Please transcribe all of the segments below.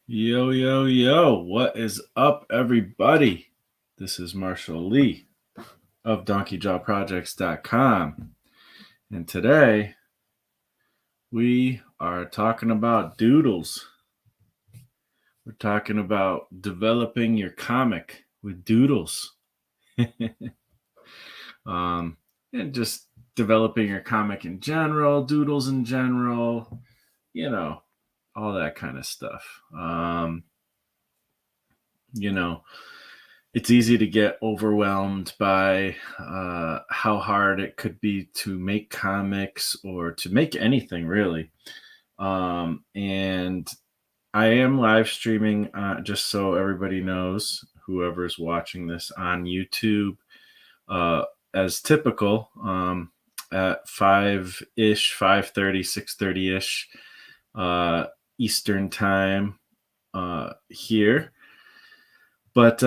Yo, yo, yo, what is up, everybody? This is Marshall Lee of DonkeyJawProjects.com. And today we are talking about Doodles. We're talking about developing your comic with Doodles. And just developing your comic in general, Doodles in general, all that kind of stuff. It's easy to get overwhelmed by how hard it could be to make comics or to make anything really. And I am live streaming, just so everybody knows, whoever's watching this on YouTube, as typical, at 5-ish, 5:30, 6:30-ish Eastern time here. But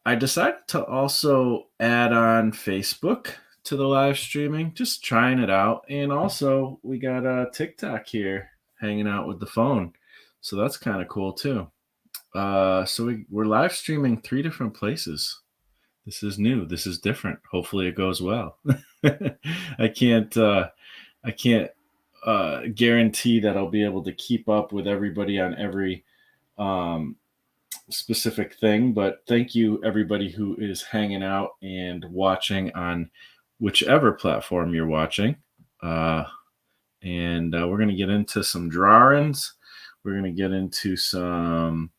I decided to also add on Facebook to the live streaming, just trying it out. And also, we got TikTok here hanging out with the phone. So that's kind of cool too. We're live streaming 3 different places. This is new. This is different. Hopefully it goes well. I can't guarantee that I'll be able to keep up with everybody on every specific thing, but thank you everybody who is hanging out and watching on whichever platform you're watching. We're going to get into some drawings. We're going to get into some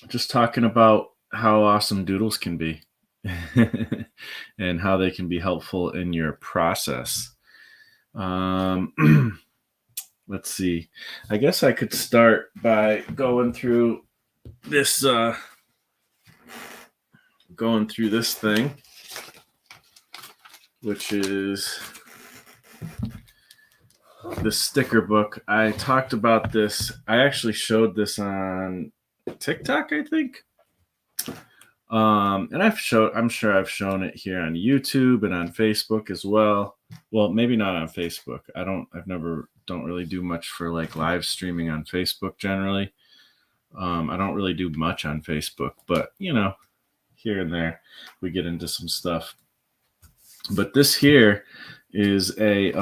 just talking about how awesome doodles can be and how they can be helpful in your process. Let's see. I guess I could start by going through this thing, which is the sticker book. I talked about this. I actually showed this on TikTok, I think. And I'm sure I've shown it here on YouTube and on Facebook as well. Well, maybe not on Facebook. Don't really do much for like live streaming on Facebook generally. I don't really do much on Facebook, but here and there we get into some stuff. But this here is a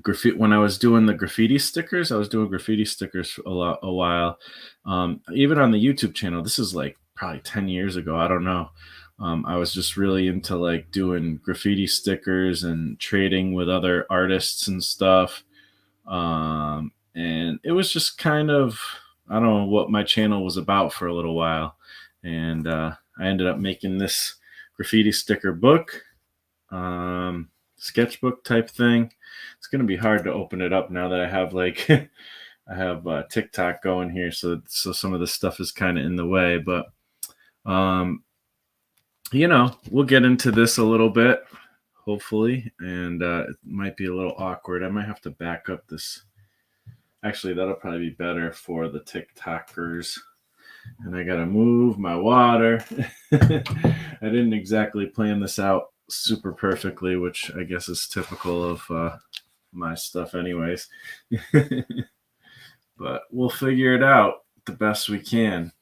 graffiti. When I was doing the graffiti stickers, I was doing graffiti stickers for a while. Even on the YouTube channel, this is like probably 10 years ago. I don't know. I was just really into like doing graffiti stickers and trading with other artists and stuff. And it was just kind of, I don't know what my channel was about for a little while. And I ended up making this graffiti sticker book, sketchbook type thing. It's going to be hard to open it up now that I have I have TikTok going here. So some of the stuff is kind of in the way, but we'll get into this a little bit, hopefully, and it might be a little awkward. I might have to back up this. Actually, that'll probably be better for the TikTokers. And I got to move my water. I didn't exactly plan this out super perfectly, which I guess is typical of my stuff anyways. But we'll figure it out the best we can.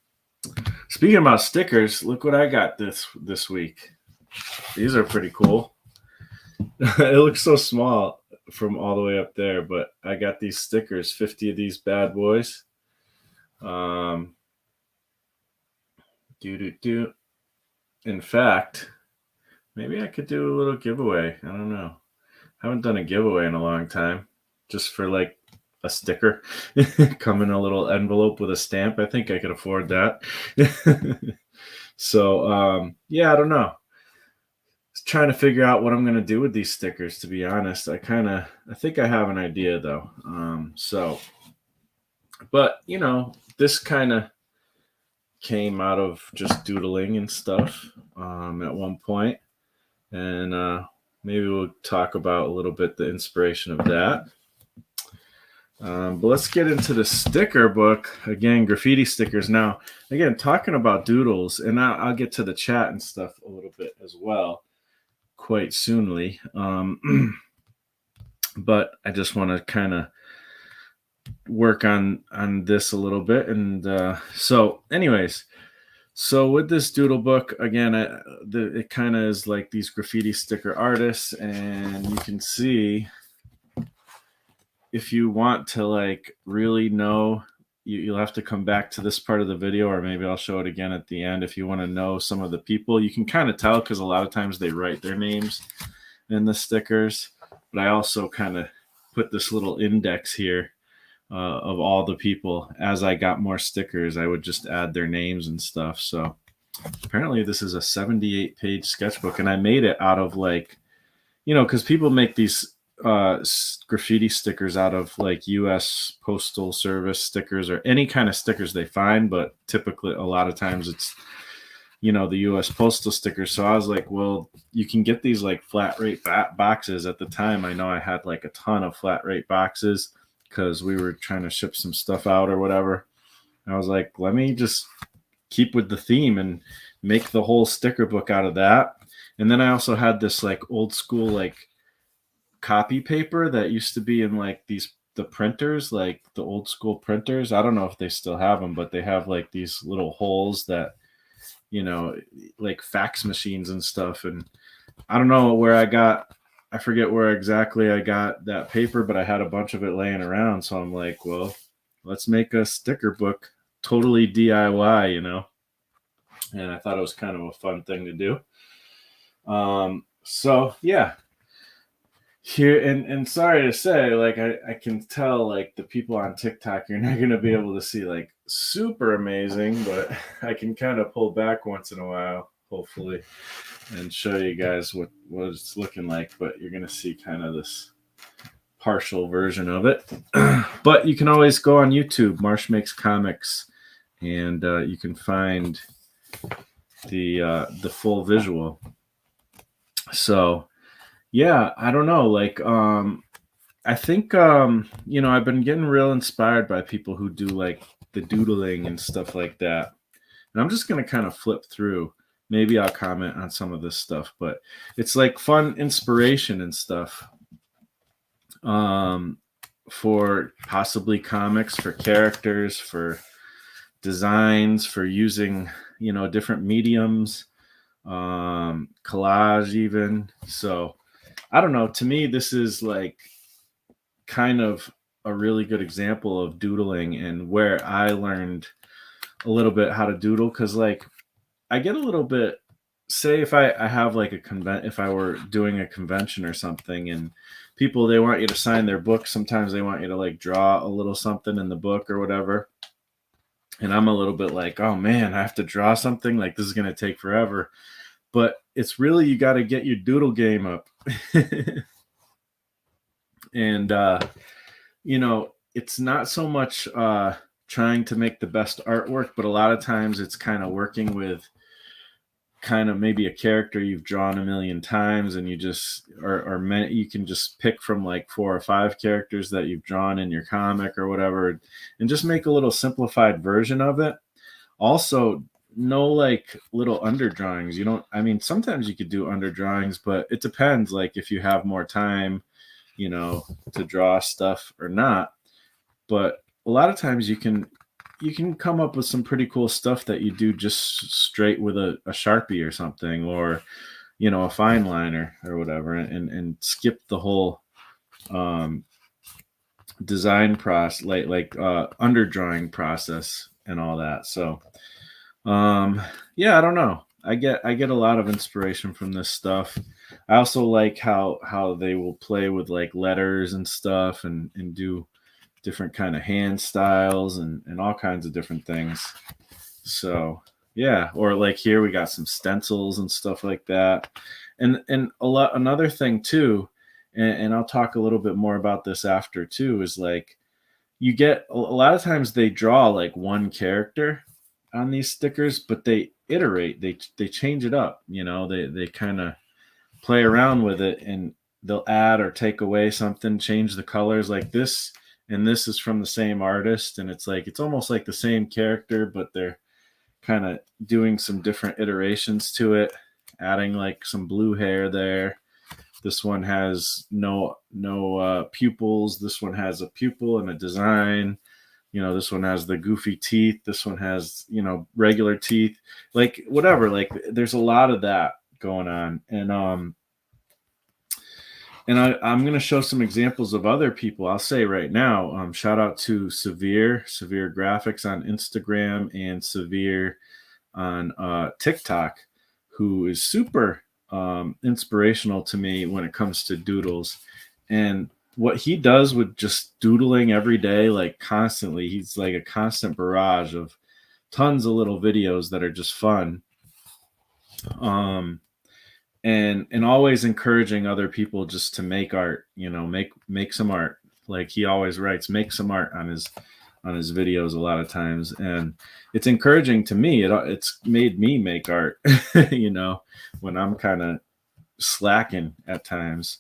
Speaking about stickers, look what I got this week. These are pretty cool. It looks so small from all the way up there, but I got these stickers, 50 of these bad boys. In fact, maybe I could do a little giveaway. I don't know. I haven't done a giveaway in a long time, just for like a sticker. Come in a little envelope with a stamp. I think I could afford that. So, yeah, I don't know. Trying to figure out what I'm going to do with these stickers, to be honest. I think I have an idea though. But this kind of came out of just doodling and stuff at one point, and maybe we'll talk about a little bit the inspiration of that. But let's get into the sticker book again. Graffiti stickers. Now, again, talking about doodles, and I'll get to the chat and stuff a little bit as well, quite soonly. But I just want to kind of work on this a little bit. And so anyways, so with this doodle book again, it kind of is like these graffiti sticker artists, and you can see, if you want to like really know, you'll have to come back to this part of the video, or maybe I'll show it again at the end. If you want to know some of the people, you can kind of tell because a lot of times they write their names in the stickers. But I also kind of put this little index here of all the people. As I got more stickers, I would just add their names and stuff. So apparently this is a 78-page sketchbook, and I made it out of like, because people make these graffiti stickers out of like US Postal Service stickers or any kind of stickers they find, but typically a lot of times it's the US Postal stickers. So I was like, well, you can get these like flat rate boxes. At the time, I know I had like a ton of flat rate boxes because we were trying to ship some stuff out or whatever. And I was like, let me just keep with the theme and make the whole sticker book out of that. And then I also had this like old school like copy paper that used to be in like the printers, like the old school printers. I don't know if they still have them, but they have like these little holes that, like fax machines and stuff. And I don't know I forget where exactly I got that paper, but I had a bunch of it laying around. So I'm like, well, let's make a sticker book, totally DIY, and I thought it was kind of a fun thing to do. So yeah, here, and sorry to say, like I can tell like the people on TikTok, you're not going to be able to see like super amazing, but I can kind of pull back once in a while, hopefully, and show you guys what it's looking like. But you're going to see kind of this partial version of it. But you can always go on YouTube, Marsh Makes Comics, and you can find the full visual. So yeah, I don't know, like I think I've been getting real inspired by people who do like the doodling and stuff like that. And I'm just going to kind of flip through. Maybe I'll comment on some of this stuff, but it's like fun inspiration and stuff for possibly comics, for characters, for designs, for using, different mediums, collage even. So I don't know. To me, this is like kind of a really good example of doodling and where I learned a little bit how to doodle. Cause like I get a little bit, say if I have like if I were doing a convention or something, and people, they want you to sign their book. Sometimes they want you to like draw a little something in the book or whatever. And I'm a little bit like, oh man, I have to draw something, like this is going to take forever. But it's really, you got to get your doodle game up. And it's not so much trying to make the best artwork, but a lot of times it's kind of working with kind of maybe a character you've drawn a million times, and you just you can just pick from like 4 or 5 characters that you've drawn in your comic or whatever, and just make a little simplified version of it. Also, no like little underdrawings. Sometimes you could do underdrawings, but it depends, like if you have more time to draw stuff or not. But a lot of times you can come up with some pretty cool stuff that you do just straight with a Sharpie or something, or a fine liner or whatever, and skip the whole design process, like underdrawing process and all that. So yeah, I don't know. I get a lot of inspiration from this stuff. I also like how they will play with like letters and stuff, and do different kind of hand styles and all kinds of different things. So yeah, or like here we got some stencils and stuff like that. And another thing too, and I'll talk a little bit more about this after too, is like you get a lot of times they draw like one character on these stickers, but they iterate, they change it up, they kind of play around with it, and they'll add or take away something, change the colors like this. And this is from the same artist, and it's like it's almost like the same character, but they're kind of doing some different iterations to it, adding like some blue hair there, This one has no pupils. This one has a pupil and a design. This one has the goofy teeth. This one has, regular teeth. Like, whatever. Like, there's a lot of that going on. And I'm going to show some examples of other people. I'll say right now, shout out to Severe Graphics on Instagram and Severe on TikTok, who is super inspirational to me when it comes to doodles. And what he does with just doodling every day, like constantly, he's like a constant barrage of tons of little videos that are just fun. And always encouraging other people just to make art, make some art. Like he always writes, make some art on his videos a lot of times. And it's encouraging to me. It's made me make art, when I'm kind of slacking at times.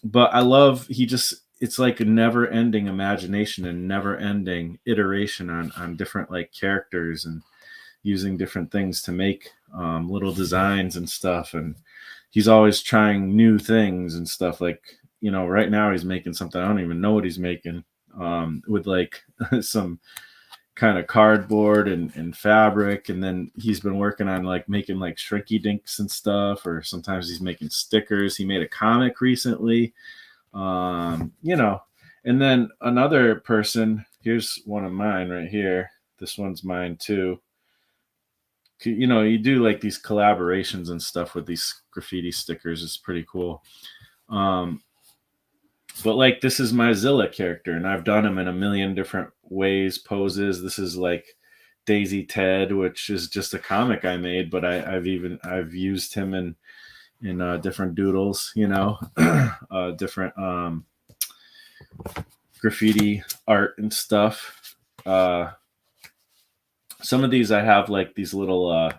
But I love, it's like a never ending imagination and never ending iteration on different like characters and using different things to make little designs and stuff. And he's always trying new things and stuff. Like, right now he's making something. I don't even know what he's making, with like some kind of cardboard and fabric. And then he's been working on like making like shrinky dinks and stuff, or sometimes he's making stickers. He made a comic recently, and then another person, here's one of mine right here. This one's mine too. You do like these collaborations and stuff with these graffiti stickers. It's pretty cool. But like, this is my Zilla character, and I've done him in a million different ways, poses. This is like Daisy Ted, which is just a comic I made, but I've used him in different doodles, different graffiti art and stuff. Some of these I have like these little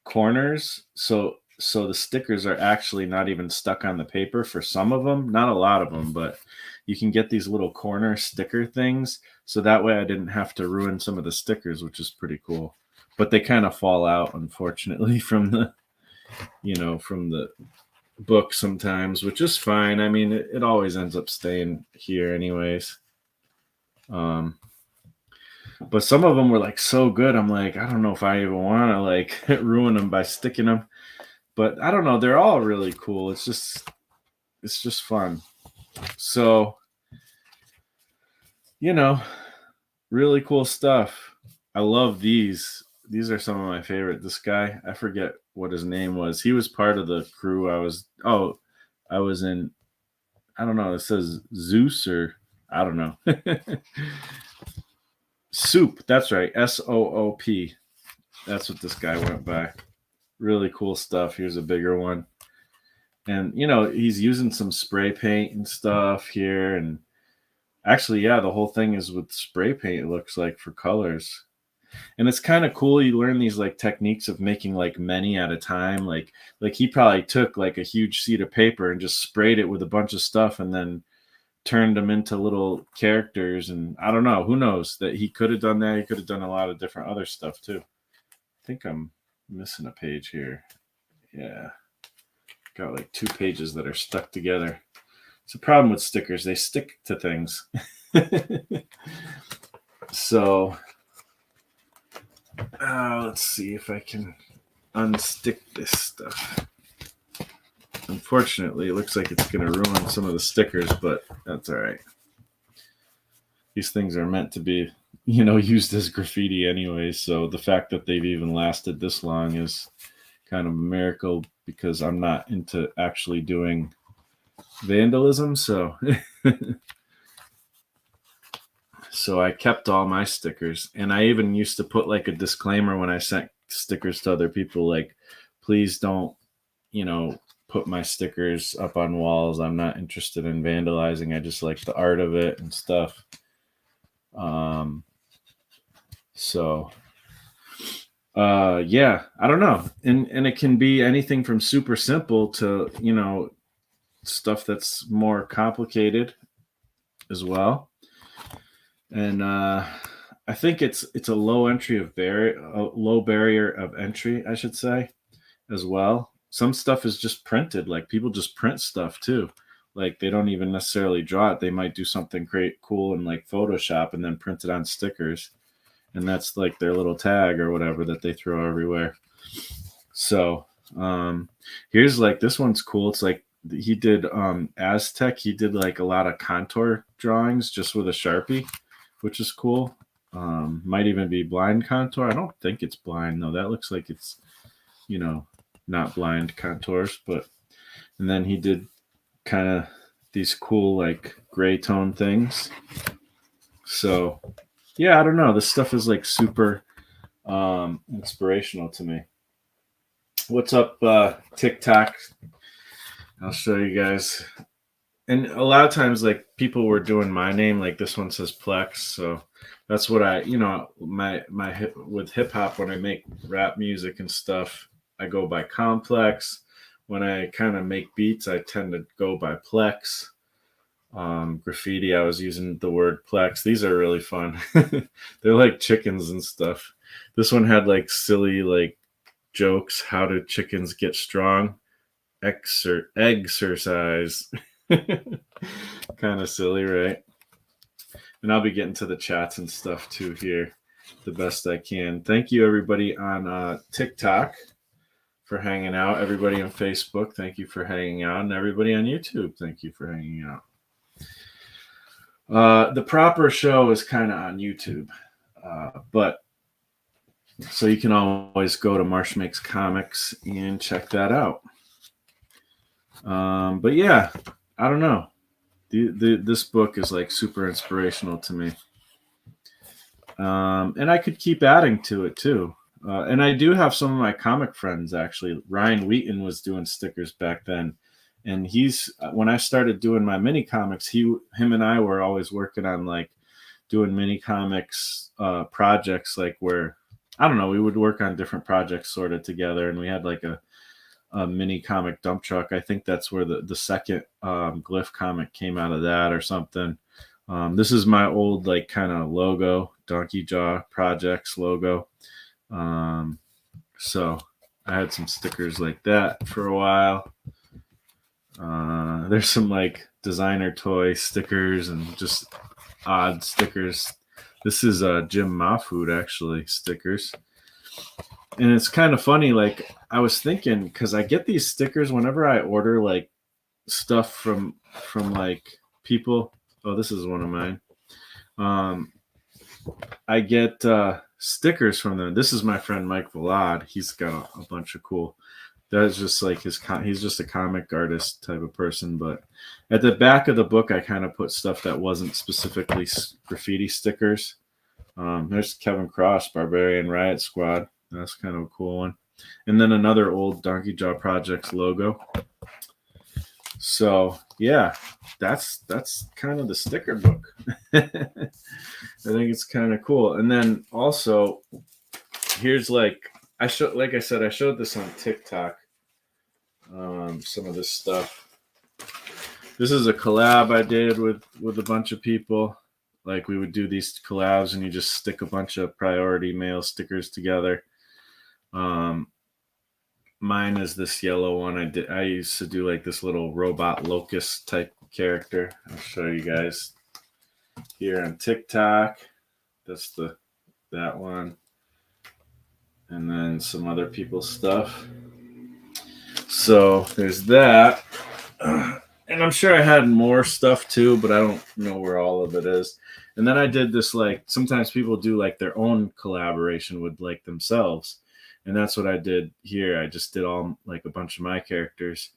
corners, so the stickers are actually not even stuck on the paper for some of them, not a lot of them, but you can get these little corner sticker things, so that way I didn't have to ruin some of the stickers, which is pretty cool. But they kind of fall out, unfortunately, from the book sometimes, which is fine. I mean, it always ends up staying here anyways. But some of them were like so good, I'm like, I don't know if I even want to like ruin them by sticking them. But I don't know, they're all really cool. It's just fun. So, really cool stuff. I love these. These are some of my favorite. This guy, I forget what his name was. He was part of the crew. I was in, I don't know, it says Zeus, or I don't know. Soup, that's right. Soop. That's what this guy went by. Really cool stuff. Here's a bigger one. And, he's using some spray paint and stuff here. And actually, yeah, the whole thing is with spray paint, it looks like, for colors. And it's kind of cool. You learn these like techniques of making like many at a time. Like he probably took like a huge sheet of paper and just sprayed it with a bunch of stuff and then turned them into little characters. And I don't know, who knows, that he could have done that. He could have done a lot of different other stuff too. I think I'm missing a page here. Yeah. Got like 2 pages that are stuck together. It's a problem with stickers. They stick to things. So, let's see if I can unstick this stuff. Unfortunately, it looks like it's going to ruin some of the stickers, but that's all right. These things are meant to be, used as graffiti anyway. So the fact that they've even lasted this long is kind of a miracle, because I'm not into actually doing vandalism. So, so I kept all my stickers, and I even used to put like a disclaimer when I sent stickers to other people, like, please don't, put my stickers up on walls. I'm not interested in vandalizing. I just like the art of it and stuff. So, yeah, I don't know. And it can be anything from super simple to, stuff that's more complicated as well. And, I think it's a low barrier of entry, I should say, as well. some stuff is just printed. Like people just print stuff too. Like they don't even necessarily draw it. They might do something great, cool in like Photoshop and then print it on stickers. And that's like their little tag or whatever that they throw everywhere. So here's like, this one's cool. It's like he did Aztec. He did like a lot of contour drawings just with a Sharpie, which is cool. Might even be blind contour. I don't think it's blind though. That looks like it's, you know, not blind contours, but, and then he did kind of these cool like gray tone things. So yeah, I don't know. This stuff is like super inspirational to me. What's up, TikTok? I'll show you guys. And a lot of times, like people were doing my name, like this one says Plex, so that's what I, you know, my with hip hop, when I make rap music and stuff, I go by Complex. When I kind of make beats, I tend to go by Plex. Graffiti, I was using the word Plex. These are really fun. They're like chickens and stuff. This one had like silly like jokes. How do chickens get strong? Exercise. Kind of silly, right? And I'll be getting to the chats and stuff too here the best I can. Thank you everybody on TikTok for hanging out. Everybody on Facebook, thank you for hanging out. And everybody on YouTube, thank you for hanging out. The proper show is kind of on YouTube, but so you can always go to Marsh Makes Comics and check that out. But yeah, I don't know. This book is like super inspirational to me. And I could keep adding to it too. And I do have some of my comic friends actually. Ryan Wheaton was doing stickers back then. And he's, when I started doing my mini comics, him and I were always working on like doing mini comics projects, like where, I don't know, we would work on different projects sort of together. And we had like a mini comic dump truck. I think that's where the second Glyph comic came out of that or something. This is my old like kind of logo, Donkey Jaw Projects logo. So I had some stickers like that for a while. There's some like designer toy stickers and just odd stickers. This is Jim Mahfood actually stickers. And it's kind of funny, like I was thinking, because I get these stickers whenever I order like stuff from like people. Oh, this is one of mine. I get stickers from them. This is my friend Mike Vlad. He's got a bunch of cool. That's just like he's just a comic artist type of person. But at the back of the book, I kind of put stuff that wasn't specifically graffiti stickers. There's Kevin Cross, Barbarian Riot Squad. That's kind of a cool one. And then another old Donkey Jaw Projects logo. So yeah, that's kind of the sticker book. I think it's kind of cool. And then also here's like I showed this on TikTok. Some of this stuff. This is a collab I did with a bunch of people. Like we would do these collabs and you just stick a bunch of priority mail stickers together. Mine is this yellow one. I used to do like this little robot locust type character. I'll show you guys here on TikTok. That's that one. And then some other people's stuff. So there's that. And I'm sure I had more stuff too, but I don't know where all of it is. And then I did this, like, sometimes people do like their own collaboration with like themselves. And that's what I did here. I just did all like a bunch of my characters.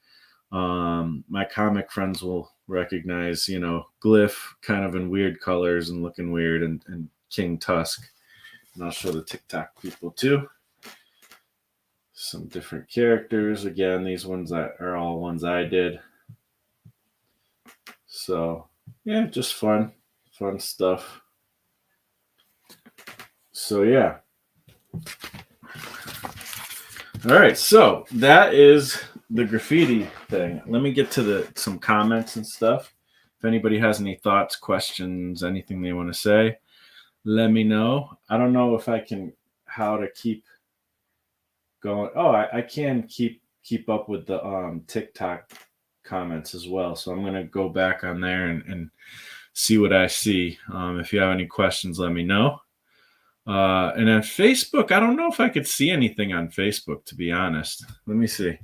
My comic friends will recognize, you know, Glyph kind of in weird colors and looking weird, and King Tusk. And I'll show the TikTok people too. Some different characters. Again, these ones are all ones I did. So yeah, just fun stuff. So yeah. All right, so that is the graffiti thing. Let me get to some comments and stuff. If anybody has any thoughts, questions, anything they want to say, let me know. I don't know if I can, how to keep going. Oh, I can keep keep up with the TikTok comments as well. So I'm gonna go back on there and see what I see. If you have any questions, let me know. And on Facebook, I don't know if I could see anything on Facebook, to be honest. Let me see.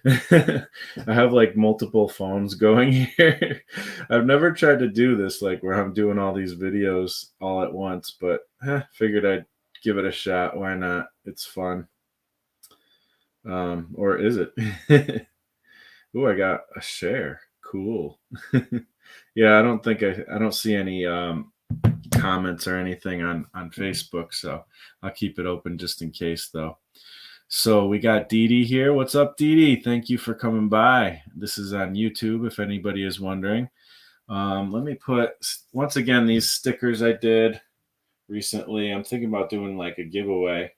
I have like multiple phones going here. I've never tried to do this, like where I'm doing all these videos all at once, but figured I'd give it a shot. Why not? It's fun. Or is it? Oh, I got a share. Cool. Yeah, I don't see any comments or anything on Facebook, so I'll keep it open just in case though. So we got Dede here. What's up, Dede? Thank you for coming by. This is on YouTube if anybody is wondering. Let me put once again these stickers I did recently. I'm thinking about doing like a giveaway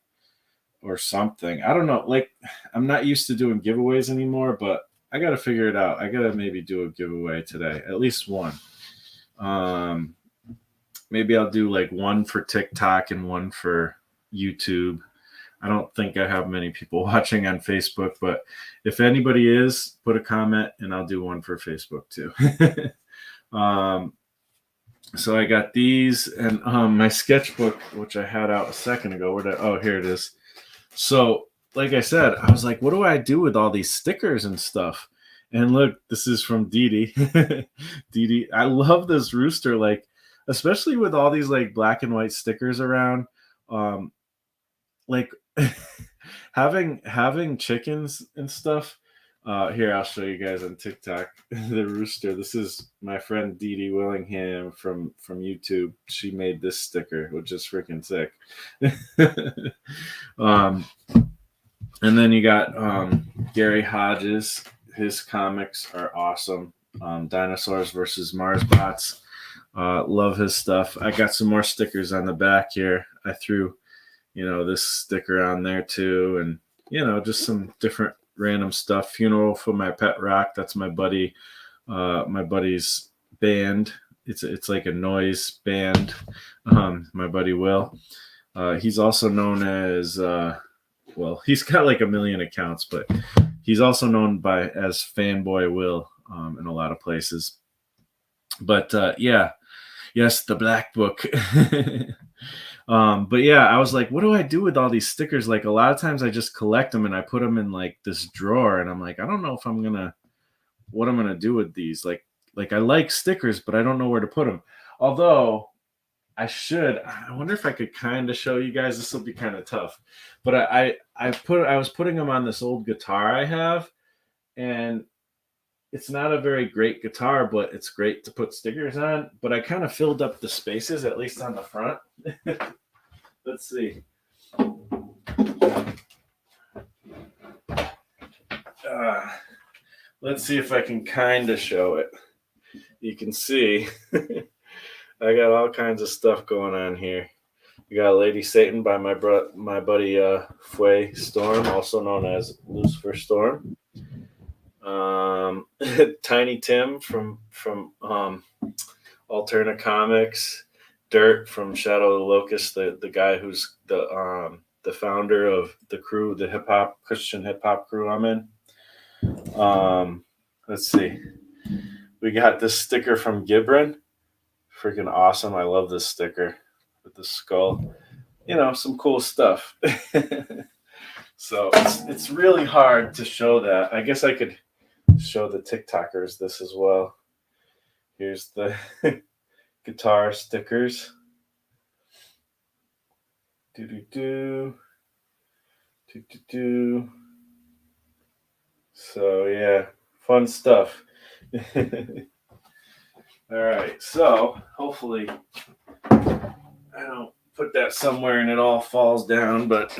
or something. I don't know. Like I'm not used to doing giveaways anymore, but I got to figure it out. I got to maybe do a giveaway today, at least one. Maybe I'll do like one for TikTok and one for YouTube. I don't think I have many people watching on Facebook, but if anybody is, put a comment and I'll do one for Facebook too. So I got these and my sketchbook, which I had out a second ago. Oh, here it is. So like I said, I was like, what do I do with all these stickers and stuff? And look, this is from Dede. Dede, I love this rooster. Like, especially with all these like black and white stickers around, like having chickens and stuff. Here, I'll show you guys on TikTok. The rooster. This is my friend Dede Willingham from YouTube. She made this sticker, which is freaking sick. And then you got Gary Hodges. His comics are awesome. Dinosaurs versus Mars bots. Love his stuff. I got some more stickers on the back here. I threw, this sticker on there too, and just some different random stuff. Funeral for My Pet Rock. That's my buddy's band. It's like a noise band. My buddy Will. He's also known as he's got like 1 million accounts, but he's also known as Fanboy Will in a lot of places. But yes, the Black Book. But yeah, I was like, what do I do with all these stickers? Like a lot of times I just collect them and I put them in like this drawer, and I'm like, I don't know if what I'm gonna do with these. Like I like stickers, but I don't know where to put them. Although I wonder if I could kind of show you guys. This will be kind of tough, but I was putting them on this old guitar I have, and it's not a very great guitar, but it's great to put stickers on. But I kind of filled up the spaces, at least on the front. Let's see. Let's see if I can kind of show it. You can see I got all kinds of stuff going on here. We got Lady Satan by my buddy Fue Storm, also known as Lucifer Storm. Tiny Tim from Alterna Comics. Dirt from Shadow of the Locust, the guy who's the founder of the crew, the Christian hip hop crew I'm in. Let's see. We got this sticker from Gibran. Freaking awesome. I love this sticker with the skull. Some cool stuff. So it's really hard to show that. I guess I could show the TikTokers this as well. Here's the guitar stickers. So yeah, fun stuff. All right, so hopefully I don't put that somewhere and it all falls down, but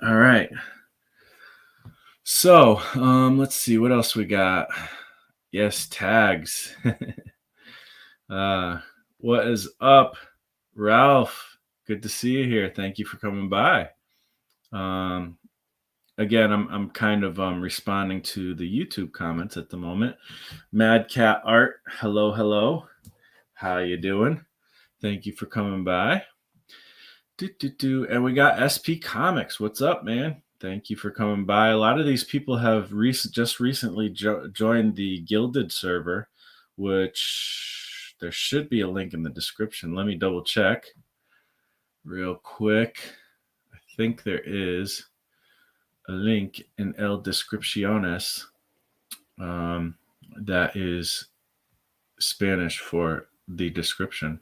all right. So let's see what else we got. Yes, tags. What is up, Ralph? Good to see you here. Thank you for coming by. Again, I'm kind of responding to the YouTube comments at the moment. Mad Cat Art, hello. How you doing? Thank you for coming by. And we got SP Comics. What's up, man? Thank you for coming by. A lot of these people have just recently joined the Gilded server, which there should be a link in the description. Let me double check real quick. I think there is a link in El Descripciones that is Spanish for the description.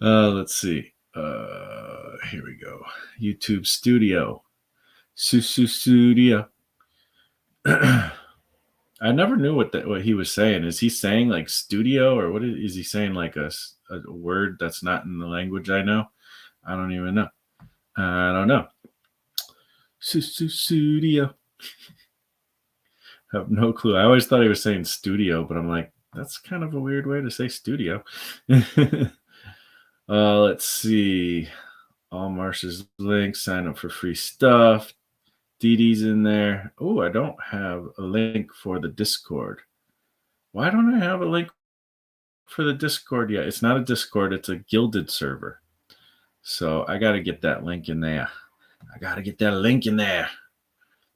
Let's see. Here we go. YouTube Studio. Studio. I never knew what he was saying. Is he saying like studio, or what is he saying, like a word that's not in the language I know? I don't even know. I don't know. Studio. I have no clue. I always thought he was saying studio, but I'm like, that's kind of a weird way to say studio. Let's see. All Marsh's links. Sign up for free stuff. Dede's in there. Oh, I don't have a link for the Discord. Why don't I have a link for the Discord yet? It's not a Discord. It's a Gilded server. So I got to get that link in there.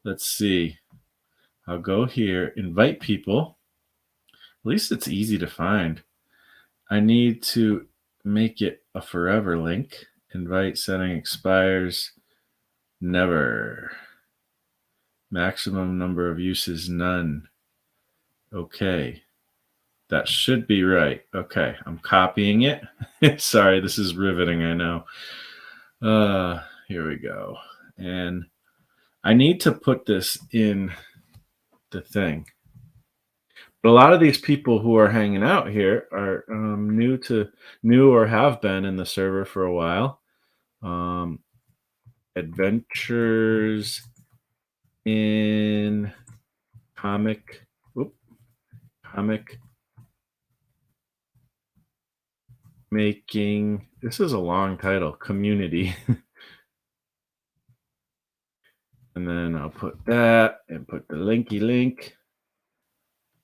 Let's see. I'll go here, invite people. At least it's easy to find. I need to make it a forever link. Invite setting expires never. Maximum number of uses none. Okay. That should be right. Okay. I'm copying it. Sorry, this is riveting, I know. Here we go. And I need to put this in the thing. But a lot of these people who are hanging out here are new or have been in the server for a while. Adventures in comic making. This is a long title. Community. And then I'll put that and put the linky link.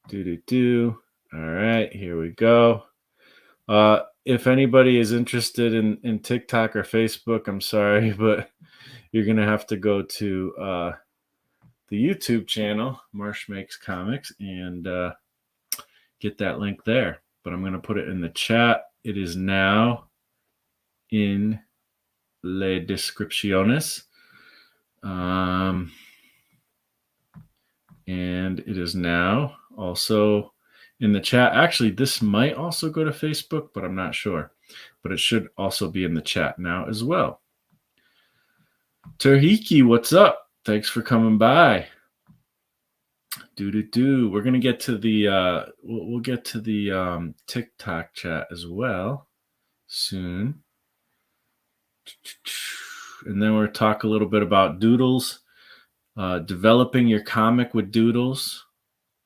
All right, here we go. If anybody is interested in TikTok or Facebook, I'm sorry, but you're gonna have to go to the YouTube channel, Marsh Makes Comics, and get that link there. But I'm gonna put it in the chat. It is now in les descripciones. And it is now also in the chat. Actually, this might also go to Facebook, but I'm not sure. But it should also be in the chat now as well. Terhiki, what's up? Thanks for coming by. We're gonna get to the we'll get to the TikTok chat as well soon. And then we'll talk a little bit about Doodles, developing your comic with Doodles,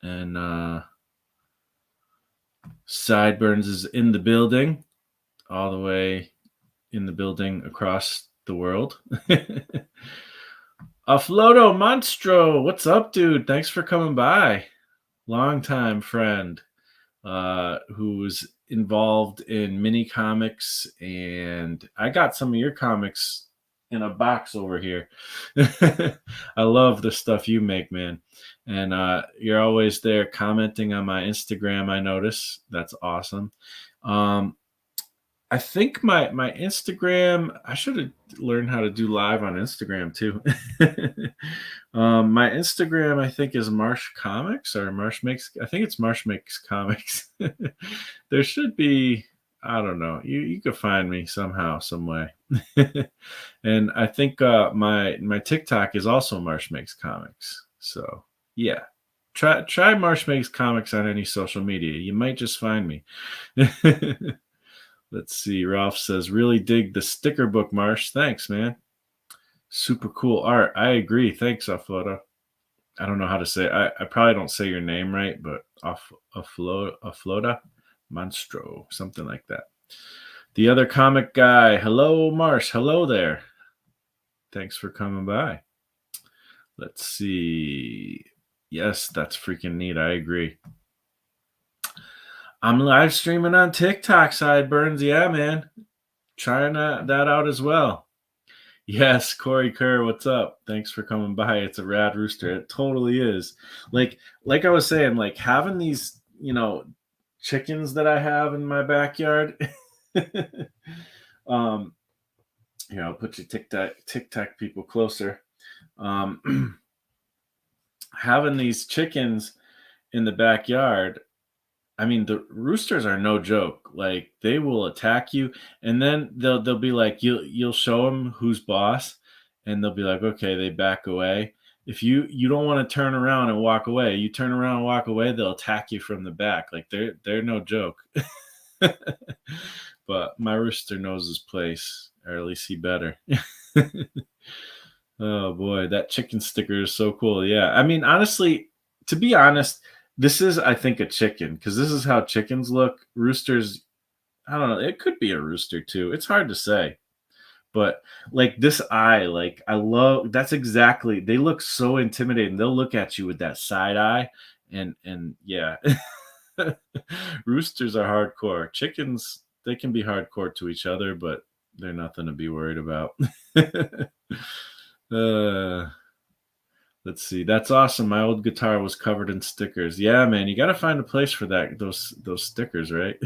and Sideburns is in the building, all the way in the building across the world. Afloto Monstro, what's up, dude? Thanks for coming by. Longtime friend who's involved in mini comics, and I got some of your comics in a box over here. I love the stuff you make, man. And you're always there commenting on my Instagram, I notice. That's awesome. I think my Instagram, I should have learned how to do live on Instagram too. My Instagram, I think, is Marsh Comics or Marsh Makes. I think it's Marsh Makes Comics. There should be, I don't know. You could find me somehow, some way. And I think my TikTok is also Marsh Makes Comics. So yeah, try Marsh Makes Comics on any social media. You might just find me. Let's see. Ralph says, really dig the sticker book, Marsh. Thanks, man. Super cool art. I agree. Thanks, Afloda. I don't know how to say it. I probably don't say your name right, but Afloda Monstro, something like that. The other comic guy. Hello, Marsh. Hello there. Thanks for coming by. Let's see. Yes, that's freaking neat. I agree. I'm live streaming on TikTok, Sideburns. Yeah, man. trying that out as well. Yes, Corey Kerr, what's up? Thanks for coming by. It's a rad rooster. It totally is. Like I was saying, like having these, chickens that I have in my backyard. um, Here, I'll put you tic tac people closer. Um, Having these chickens in the backyard, I mean, the roosters are no joke. Like they will attack you, and then they'll be like, you'll show them who's boss, and they'll be like, okay, they back away. If you don't want to turn around and walk away, you turn around and walk away, they'll attack you from the back. Like they're no joke. But my rooster knows his place, or at least he better. Oh boy, that chicken sticker is so cool. Yeah. I mean, honestly, to be honest, this is, I think, a chicken because this is how chickens look. Roosters, I don't know. It could be a rooster too. It's hard to say. But like this eye, like I love that's exactly they look so intimidating. They'll look at you with that side eye and yeah. Roosters are hardcore. Chickens, they can be hardcore to each other, but they're nothing to be worried about. uh Let's see. That's awesome. My old guitar was covered in stickers. Yeah, man, you got to find a place for those stickers, right?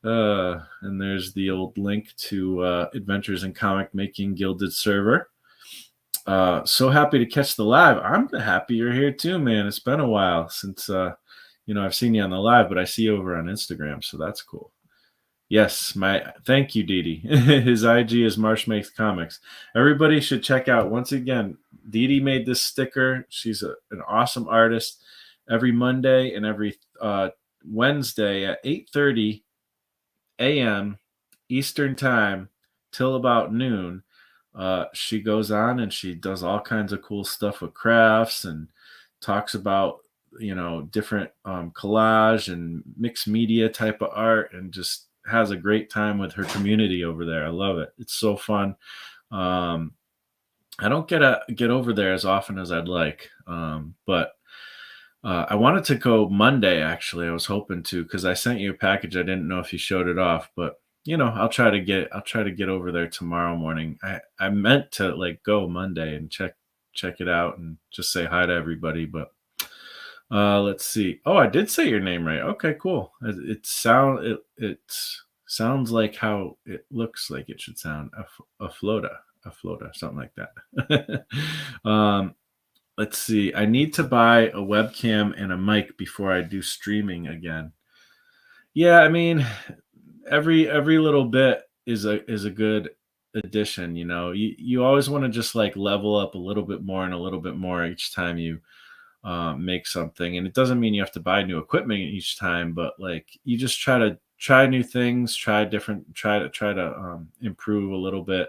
And there's the old link to Adventures in Comic Making Gilded server. So happy to catch the live. I'm happy you're here too, man. It's been a while since I've seen you on the live, but I see you over on Instagram, so that's cool. Yes, thank you, Dede. His IG is Marsh Makes Comics. Everybody should check out once again. Dede made this sticker. She's an awesome artist. Every Monday and every Wednesday at 8:30 a.m. Eastern Time till about noon, she goes on and she does all kinds of cool stuff with crafts and talks about different collage and mixed media type of art and just has a great time with her community over there. I love it. It's so fun. I don't get over there as often as I'd like, but I wanted to go Monday. Actually, I was hoping to because I sent you a package. I didn't know if you showed it off, but I'll try to get over there tomorrow morning. I meant to go Monday and check it out and just say hi to everybody, but let's see. Oh, I did say your name right. Okay, cool. It sounds like how it looks like it should sound. A flota, something like that. Let's see. I need to buy a webcam and a mic before I do streaming again. Yeah, I mean, every little bit is a good addition. You always want to just level up a little bit more and a little bit more each time you make something, and it doesn't mean you have to buy new equipment each time, but you just try new things, try to improve a little bit.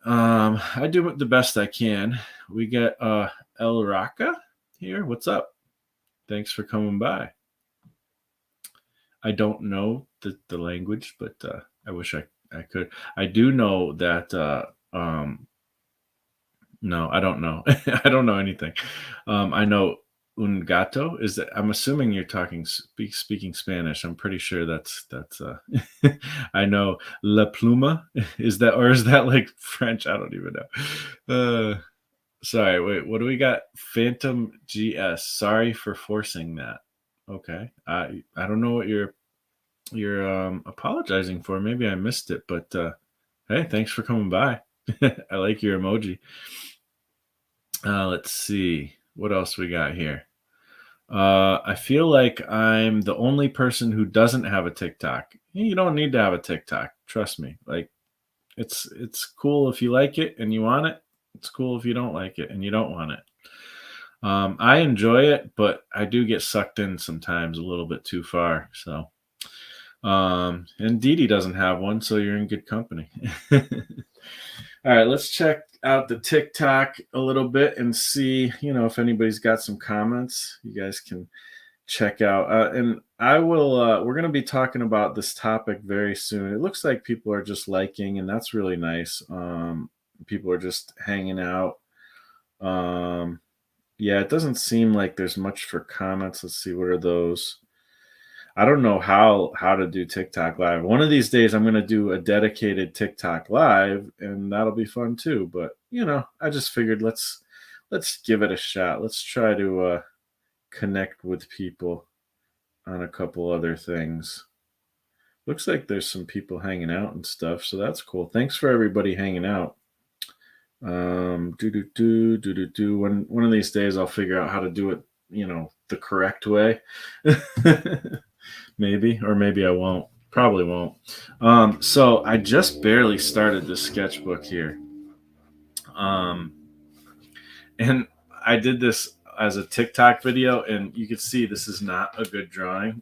I do the best I can. We get El Raka here. What's up? Thanks for coming by. I don't know the language, but I wish I could. I do know that no, I don't know. I don't know anything. I know un gato is that I'm assuming you're speaking Spanish. I'm pretty sure that's I know la pluma is that like French? I don't even know. Sorry, wait, what do we got? Phantom GS. Sorry for forcing that. Okay. I don't know what you're apologizing for. Maybe I missed it, but hey, thanks for coming by. I like your emoji. Let's see what else we got here. I feel like I'm the only person who doesn't have a TikTok. You don't need to have a TikTok. Trust me. It's cool if you like it and you want it. It's cool if you don't like it and you don't want it. I enjoy it, but I do get sucked in sometimes a little bit too far. So, and Dede doesn't have one, so you're in good company. All right, let's check out the TikTok a little bit and see, if anybody's got some comments. You guys can check out. And I will, we're going to be talking about this topic very soon. It looks like people are just liking, and that's really nice. People are just hanging out. Yeah, it doesn't seem like there's much for comments. Let's see, what are those? I don't know how to do TikTok live. One of these days I'm going to do a dedicated TikTok live, and that'll be fun too. But I just figured let's give it a shot. Let's try to connect with people on a couple other things. Looks like there's some people hanging out and stuff, so that's cool. Thanks for everybody hanging out. One of these days I'll figure out how to do it, the correct way. Maybe, or maybe I won't. Probably won't. So I just barely started this sketchbook here. And I did this as a TikTok video, and you can see this is not a good drawing.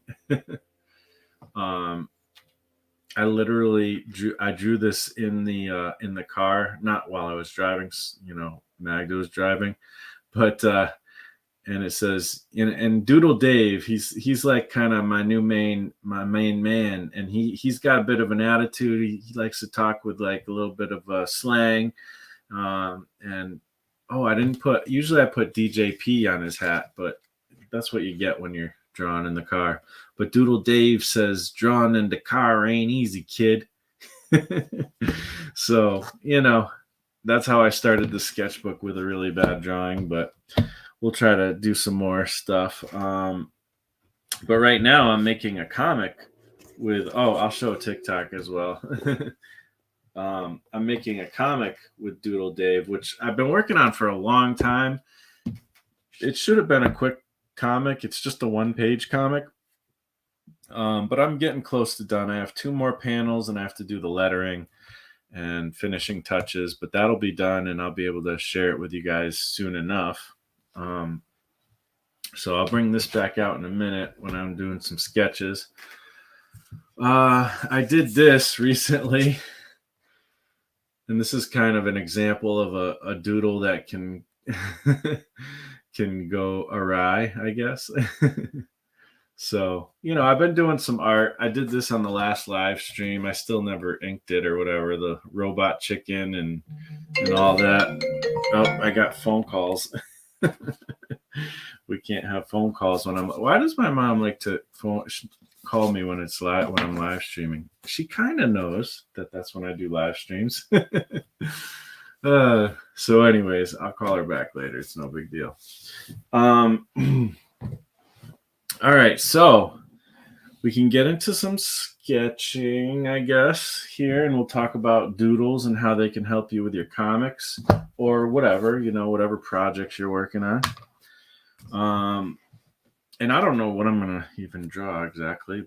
I literally drew this in the car, not while I was driving, Magda was driving, but and it says, and Doodle Dave, he's like kind of my main man, and he's got a bit of an attitude. He likes to talk with like a little bit of slang, and usually I put DJP on his hat, but that's what you get when you're drawing in the car. But Doodle Dave says, drawing in the car ain't easy, kid. So, that's how I started the sketchbook, with a really bad drawing, but we'll try to do some more stuff. But right now I'm making a comic with, I'll show TikTok as well. I'm making a comic with Doodle Dave, which I've been working on for a long time. It should have been a quick comic. It's just a 1-page comic. But I'm getting close to done. I have 2 more panels, and I have to do the lettering and finishing touches, but that'll be done, and I'll be able to share it with you guys soon enough. So I'll bring this back out in a minute when I'm doing some sketches. I did this recently, and this is kind of an example of a doodle that can can go awry, I guess. So, I've been doing some art. I did this on the last live stream. I still never inked it or whatever, the robot chicken and all that. Oh, I got phone calls. We can't have phone calls why does my mom like to call me when I'm live streaming? She kind of knows that that's when I do live streams. So anyways, I'll call her back later. It's no big deal. All right, so we can get into some sketching, I guess, here, and we'll talk about doodles and how they can help you with your comics or whatever, whatever projects you're working on. And I don't know what I'm going to even draw exactly,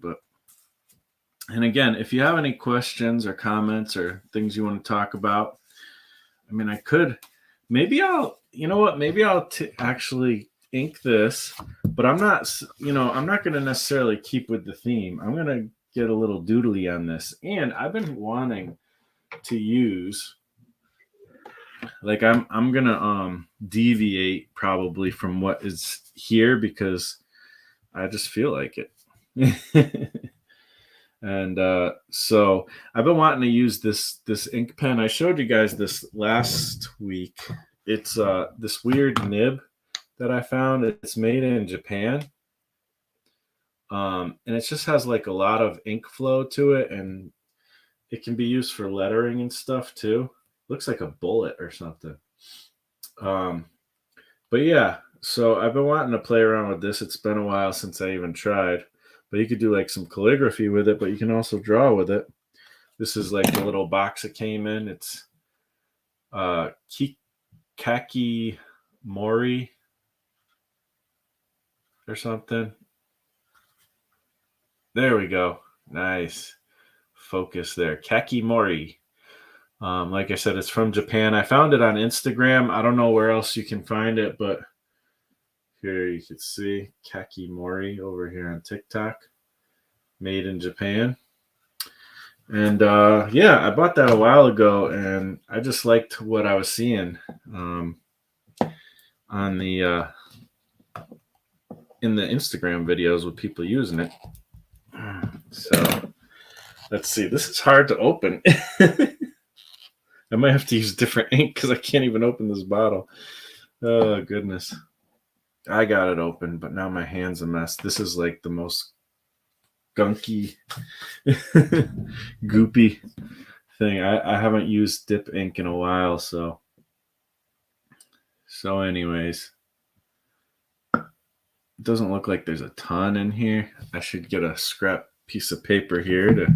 and again, if you have any questions or comments or things you want to talk about, I mean, maybe I'll actually ink this, but I'm not going to necessarily keep with the theme. I'm going to get a little doodly on this. And I've been wanting to use, like, I'm going to deviate probably from what is here because I just feel like it. And so I've been wanting to use this ink pen. I showed you guys this last week. It's this weird nib that I found. It's made in Japan. And it just has like a lot of ink flow to it, and it can be used for lettering and stuff too. Looks like a bullet or something. But yeah, so I've been wanting to play around with this. It's been a while since I even tried, but you could do like some calligraphy with it, but you can also draw with it. This is like the little box it came in. It's Kaki Mori or something. There we go. Nice focus there. Kaki Mori. Like I said, it's from Japan. I found it on Instagram. I don't know where else you can find it, but here you can see Kaki Mori over here on TikTok. Made in Japan. And yeah, I bought that a while ago, and I just liked what I was seeing on the in the Instagram videos with people using it. So let's see. This is hard to open. I might have to use different ink because I can't even open this bottle. Oh, goodness. I got it open, but now my hand's a mess. This is like the most gunky, goopy thing. I haven't used dip ink in a while, so anyways, it doesn't look like there's a ton in here. I should get a scrap piece of paper here to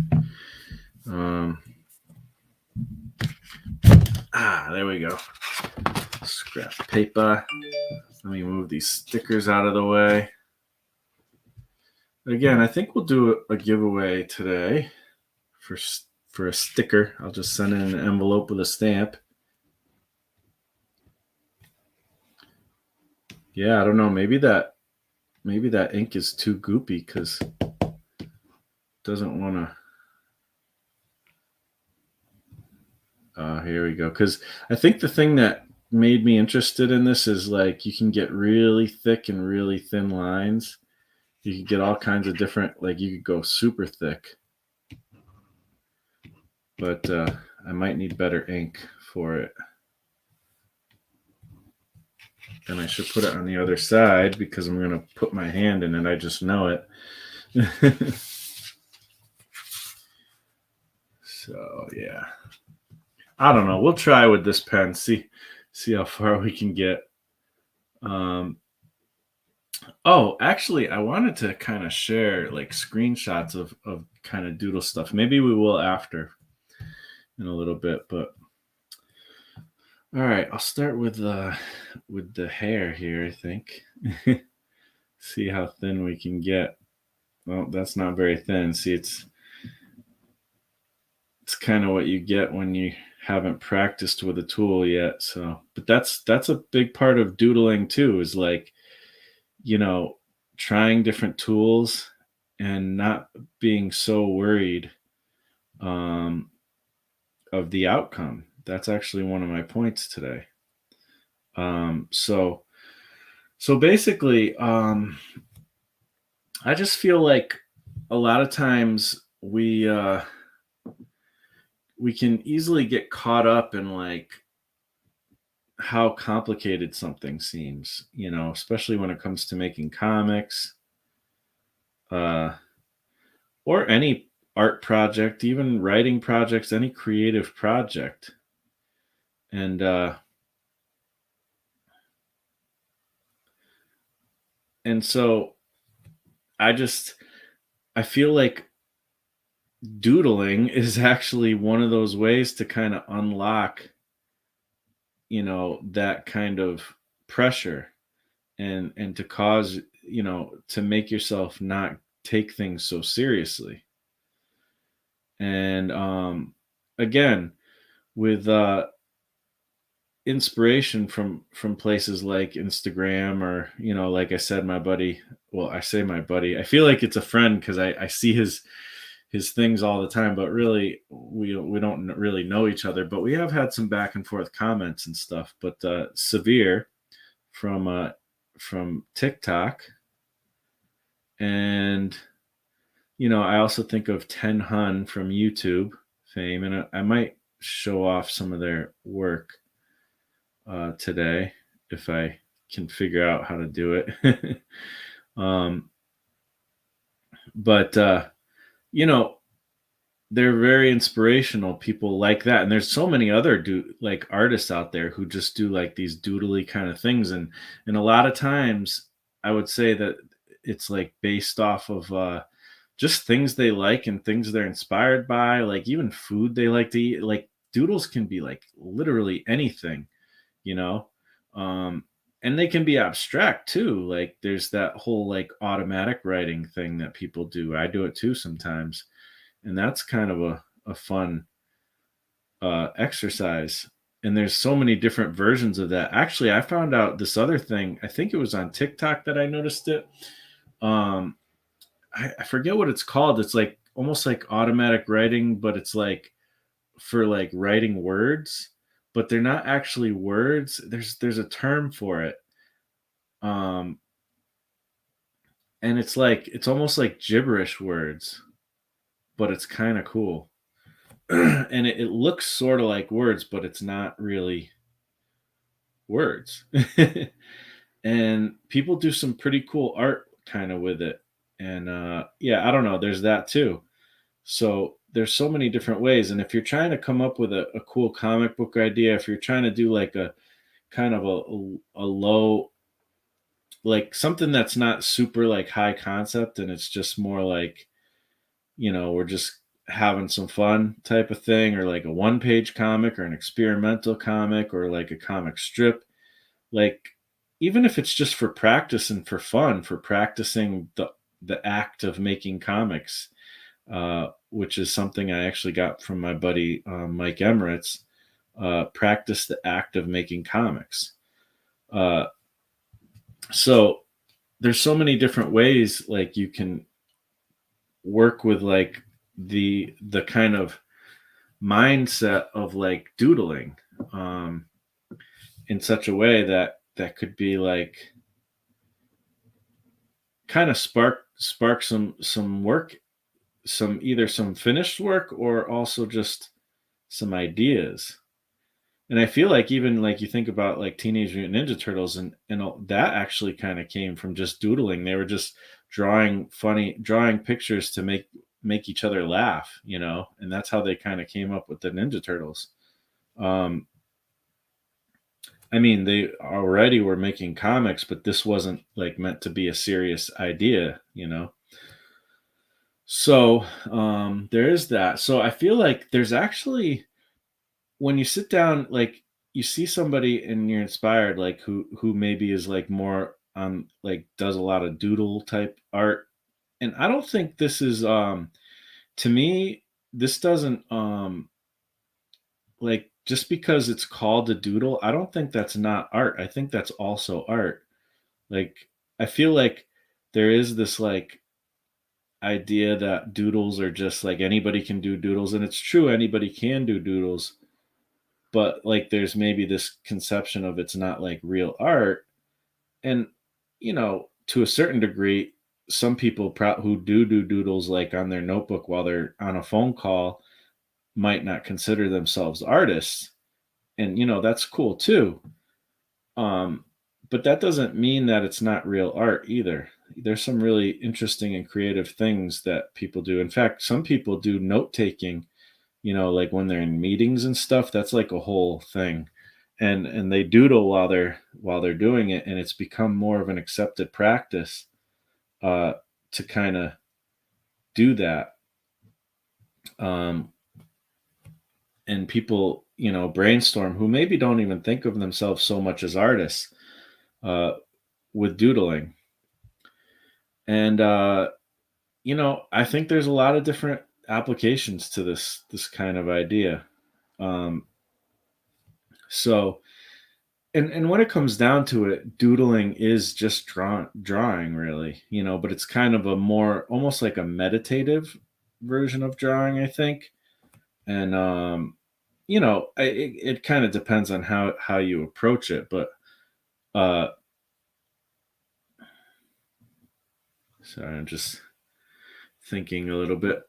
there we go. Scrap paper. Let me move these stickers out of the way. Again, I think we'll do a giveaway today for a sticker. I'll just send in an envelope with a stamp. Yeah, I don't know. Maybe that ink is too goopy because it doesn't want to. Here we go. Because I think the thing that made me interested in this is like you can get really thick and really thin lines. You could get all kinds of different, like you could go super thick. But I might need better ink for it. And I should put it on the other side because I'm going to put my hand in it. I just know it. So, yeah. I don't know. We'll try with this pen. See how far we can get. Oh, actually, I wanted to kind of share like screenshots of kind of doodle stuff. Maybe we will after in a little bit, but all right, I'll start with the hair here, I think. See how thin we can get. Well, that's not very thin. See, it's kind of what you get when you haven't practiced with a tool yet. So, but that's a big part of doodling too, is like, trying different tools and not being so worried of the outcome. That's actually one of my points today. So basically, I just feel like a lot of times we can easily get caught up in like how complicated something seems, especially when it comes to making comics, or any art project, even writing projects, any creative project. And so I feel like doodling is actually one of those ways to kind of unlock, that kind of pressure and to cause, to make yourself not take things so seriously. And again, with inspiration from places like Instagram, or like I said, my buddy, well, I say my buddy, I feel like it's a friend because I see his things all the time, but really we don't really know each other, but we have had some back and forth comments and stuff. But Severe from TikTok, and I also think of Ten Hun from YouTube fame, and I might show off some of their work today if I can figure out how to do it. But they're very inspirational, people like that. And there's so many other like artists out there who just do like these doodly kind of things. And a lot of times I would say that it's like based off of just things they like and things they're inspired by, like even food they like to eat. Like doodles can be like literally anything, and they can be abstract too. Like there's that whole like automatic writing thing that people do. I do it too sometimes. And that's kind of a fun exercise. And there's so many different versions of that. Actually, I found out this other thing. I think it was on TikTok that I noticed it. I forget what it's called. It's like almost like automatic writing, but it's like for like writing words, but they're not actually words. There's a term for it. And it's almost like gibberish words, but it's kind of cool. And it looks sort of like words, but it's not really words. And people do some pretty cool art kind of with it. And yeah, I don't know, there's that too. So there's so many different ways. And if you're trying to come up with a cool comic book idea, if you're trying to do like a kind of a low, like something that's not super like high concept, and it's just more like, we're just having some fun type of thing, or like a one page comic or an experimental comic or like a comic strip, like even if it's just for practice and for fun, for practicing the act of making comics, which is something I actually got from my buddy Mike Emirates. Practice the act of making comics. Uh, so there's so many different ways like you can work with like the kind of mindset of like doodling, um, in such a way that could be like kind of spark some work, some either some finished work or also just some ideas. And I feel like even like you think about like Teenage Mutant Ninja Turtles, and that actually kind of came from just doodling. They were just drawing pictures to make each other laugh, and that's how they kind of came up with the Ninja Turtles. Um, I mean, they already were making comics, but this wasn't like meant to be a serious idea. So there is that. So I feel like there's actually, when you sit down, like you see somebody and you're inspired, like who maybe is like more like does a lot of doodle type art. And I don't think this is to me, this doesn't like, just because it's called a doodle, I don't think that's not art. I think that's also art. Like I feel like there is this like idea that doodles are just like anybody can do doodles, and it's true, anybody can do doodles, but like there's maybe this conception of it's not like real art. And to a certain degree, some people who do doodles like on their notebook while they're on a phone call might not consider themselves artists, and that's cool too. um but that doesn't mean that it's not real art either. There's some really interesting and creative things that people do. In fact, some people do note taking, like when they're in meetings and stuff. That's like a whole thing. And they doodle while they're doing it, and it's become more of an accepted practice uh to kind of do that. um and people, brainstorm, who maybe don't even think of themselves so much as artists, uh with doodling. And I think there's a lot of different applications to this kind of idea. um so and when it comes down to it, doodling is just drawing really, but it's kind of a more almost like a meditative version of drawing, I think. And it kind of depends on how you approach it. But uh sorry, I'm just thinking a little bit.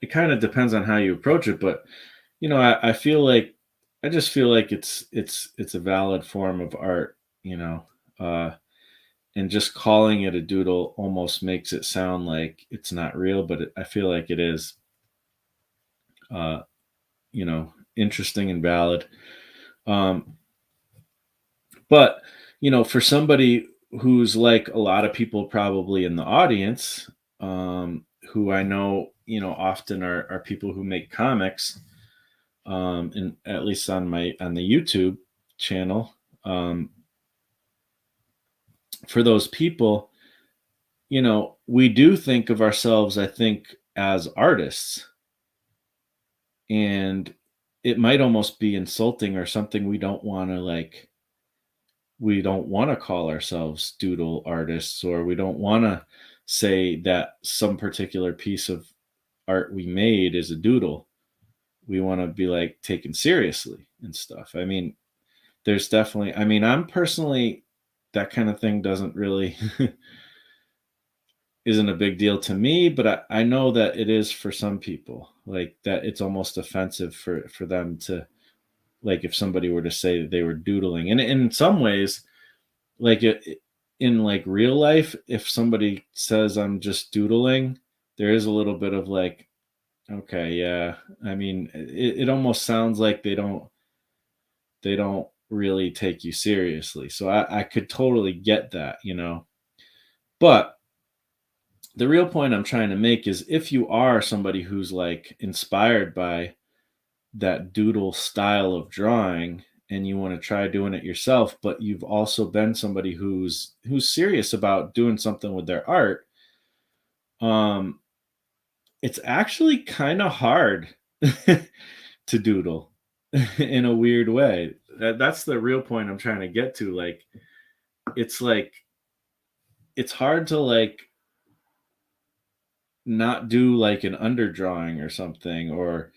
It kind of depends on how you approach it, but I feel like, I just feel like it's a valid form of art, you know. uh and just calling it a doodle almost makes it sound like it's not real, but I feel like it is, uh interesting and valid. um but for somebody who's like a lot of people probably in the audience, who I know, often are people who make comics, and at least on the YouTube channel. For those people, we do think of ourselves, I think, as artists, and it might almost be insulting or something. We don't want to call ourselves doodle artists, or we don't want to say that some particular piece of art we made is a doodle. We want to be like taken seriously and stuff. I mean, there's definitely, I mean, I'm personally, that kind of thing doesn't really isn't a big deal to me, but I know that it is for some people, like that it's almost offensive for them to, like, if somebody were to say that they were doodling. And in some ways, like in like real life, if somebody says I'm just doodling, there is a little bit of like, okay, yeah. I mean, it almost sounds like they don't really take you seriously. So I could totally get that, you know. But the real point I'm trying to make is if you are somebody who's like inspired by that doodle style of drawing and you want to try doing it yourself, but you've also been somebody who's serious about doing something with their art, um it's actually kind of hard to doodle in a weird way. That's the real point I'm trying to get to. Like it's hard to like not do like an underdrawing or something, or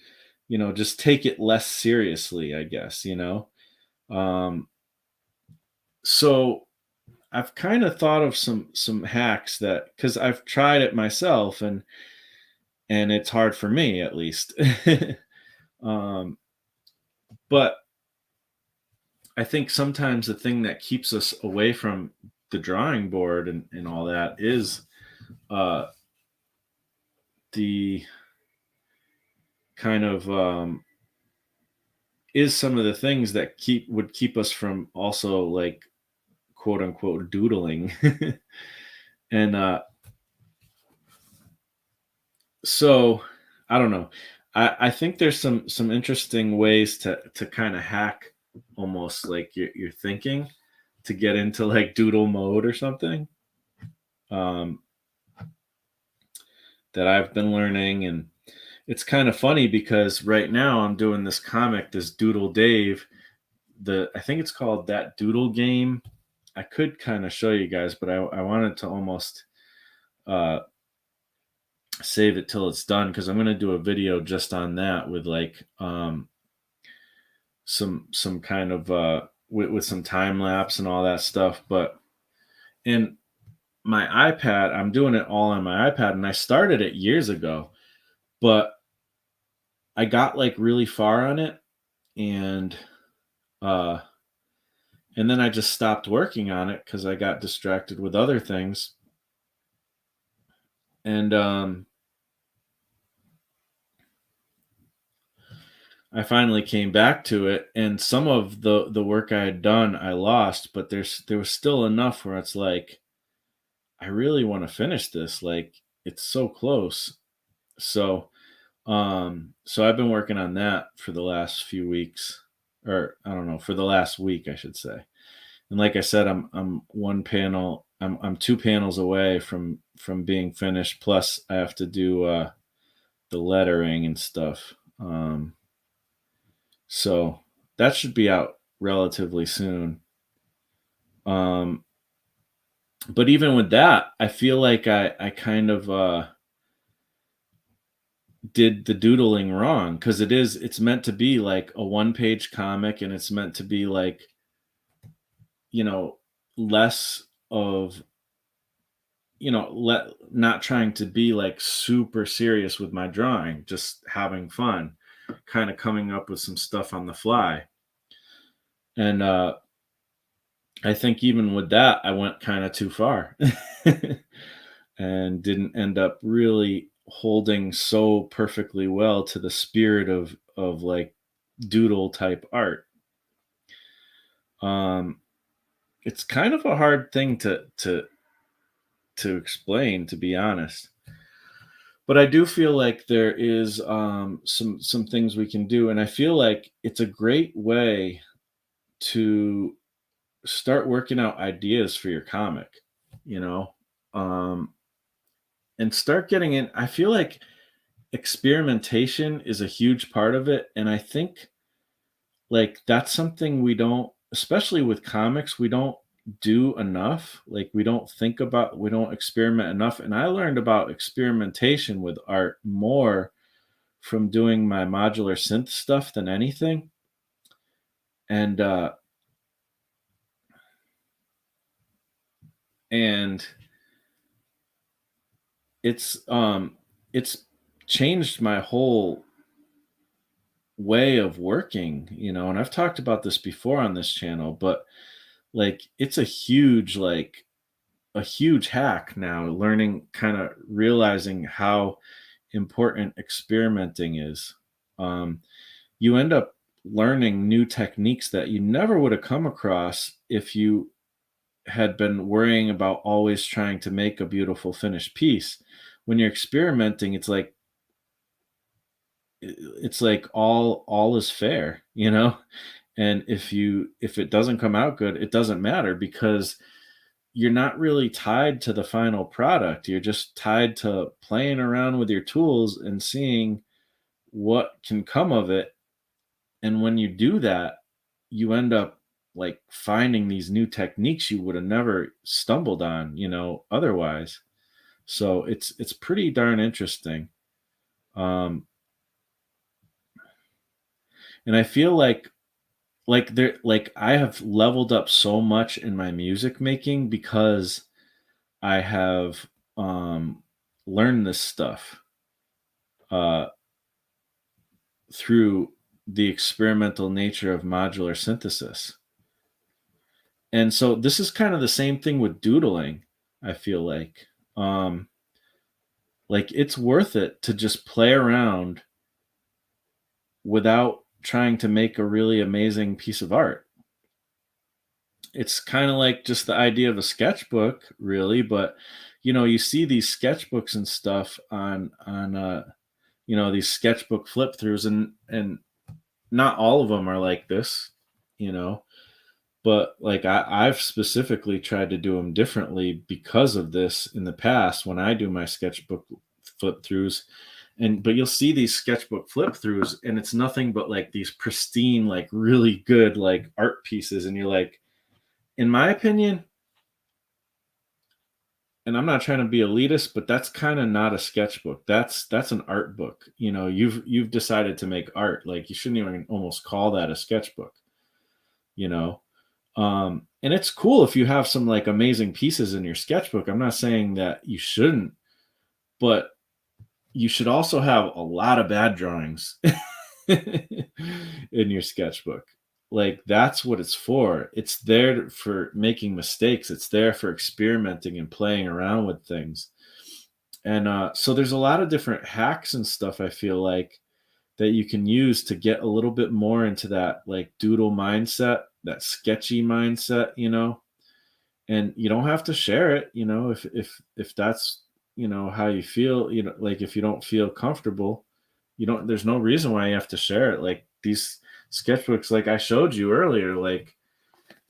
just take it less seriously, I guess, um so I've kind of thought of some hacks that, because I've tried it myself, and it's hard for me at least. um but I think sometimes the thing that keeps us away from the drawing board and all that is uh the kind of is some of the things that keep us from also like quote unquote doodling. And so I don't know. I think there's some interesting ways to kind of hack almost like your thinking to get into like doodle mode or something, um, that I've been learning. And it's kind of funny because right now I'm doing this comic, this Doodle Dave. I think it's called That Doodle Game. I could kind of show you guys, but I wanted to almost uh, save it till it's done because I'm going to do a video just on that with like some kind of with some time lapse and all that stuff. But in my iPad, I'm doing it all on my iPad, and I started it years ago, but I got like really far on it, and uh and then I just stopped working on it because I got distracted with other things. And I finally came back to it, and some of the work I had done I lost, but there was still enough where it's like I really want to finish this. Like it's so close. So I've been working on that for the last few weeks, or I don't know, for the last week I should say. And like I said, I'm two panels away from being finished, plus I have to do the lettering and stuff. So that should be out relatively soon. Um but even with that, I feel like I kind of did the doodling wrong, because it's meant to be like a one-page comic, and it's meant to be like, you know less of, not trying to be like super serious with my drawing, just having fun, kind of coming up with some stuff on the fly. And I think even with that I went kind of too far, and didn't end up really holding so perfectly well to the spirit of like doodle type art. um it's kind of a hard thing to explain, to be honest. But I do feel like there is some things we can do, and I feel like it's a great way to start working out ideas for your comic, you know, um, and start getting in. I feel like experimentation is a huge part of it, and I think like that's something we don't, especially with comics, we don't do enough. Like we don't experiment enough. And I learned about experimentation with art more from doing my modular synth stuff than anything. And and it's it's changed my whole way of working, and I've talked about this before on this channel, but like it's a huge like a huge hack now, learning, kind of realizing how important experimenting is. Um, you end up learning new techniques that you never would have come across if you had been worrying about always trying to make a beautiful finished piece. When you're experimenting, it's like all is fair, you know? And if it doesn't come out good, it doesn't matter because you're not really tied to the final product. You're just tied to playing around with your tools and seeing what can come of it. And when you do that, you end up like finding these new techniques you would have never stumbled on, otherwise. So it's pretty darn interesting. Um, and I feel like I have leveled up so much in my music making because I have learned this stuff uh, through the experimental nature of modular synthesis. And so this is kind of the same thing with doodling, I feel um like it's worth it to just play around without trying to make a really amazing piece of art. It's kind of like just the idea of a sketchbook, really, but you see these sketchbooks and stuff on these sketchbook flip throughs, and not all of them are like this, you know but like I've specifically tried to do them differently because of this in the past when I do my sketchbook flip throughs. But you'll see these sketchbook flip throughs and it's nothing but like these pristine, like really good like art pieces, and you're like, in my opinion, and I'm not trying to be elitist, but that's kind of not a sketchbook. That's an art book. You've decided to make art. Like you shouldn't even almost call that a sketchbook, you know and it's cool if you have some like amazing pieces in your sketchbook. I'm not saying that you shouldn't, but you should also have a lot of bad drawings in your sketchbook. Like that's what it's for. It's there for making mistakes. It's there for experimenting and playing around with things. And so there's a lot of different hacks and stuff, I feel like, that you can use to get a little bit more into that like doodle mindset, that sketchy mindset, and you don't have to share it, if that's, how you feel, like if you don't feel comfortable, there's no reason why you have to share it. Like these sketchbooks, like I showed you earlier, like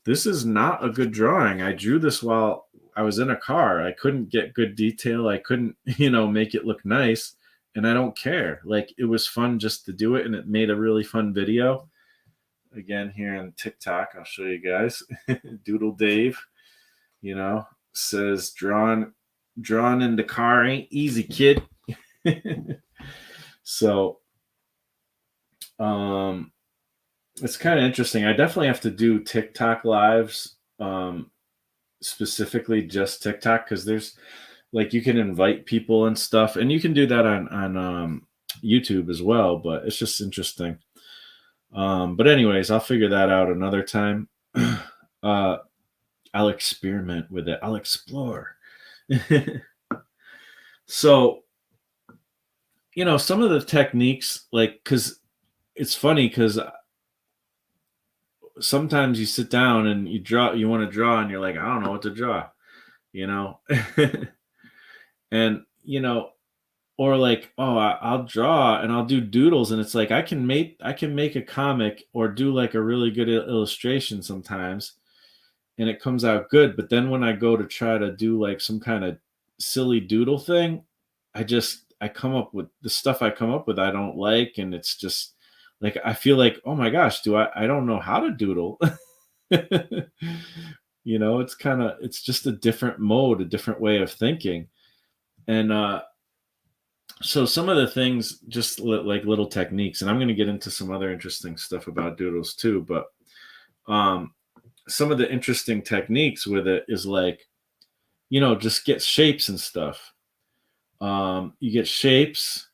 this is not a good drawing. I drew this while I was in a car. I couldn't get good detail. I couldn't, make it look nice. And I don't care. Like it was fun just to do it, and it made a really fun video. Again, here on TikTok, I'll show you guys. Doodle Dave, says drawn in the car ain't easy, kid. So it's kind of interesting. I definitely have to do TikTok lives, specifically just TikTok, because there's like you can invite people and stuff, and you can do that on YouTube as well, but it's just interesting. But anyways, I'll figure that out another time. I'll experiment with it. I'll explore. So, some of the techniques, like, because it's funny, because sometimes you sit down and you want to draw, and you're like, I don't know what to draw, and or like, oh, I'll draw and I'll do doodles, and it's like I can make a comic or do like a really good illustration sometimes, and it comes out good. But then when I go to try to do like some kind of silly doodle thing, I come up with the stuff I come up with I don't like, and it's just like I feel like, oh my gosh, I don't know how to doodle. It's just a different mode, a different way of thinking. And so some of the things, just like little techniques, and I'm going to get into some other interesting stuff about doodles too, but some of the interesting techniques with it is like, just get shapes and stuff. You get shapes,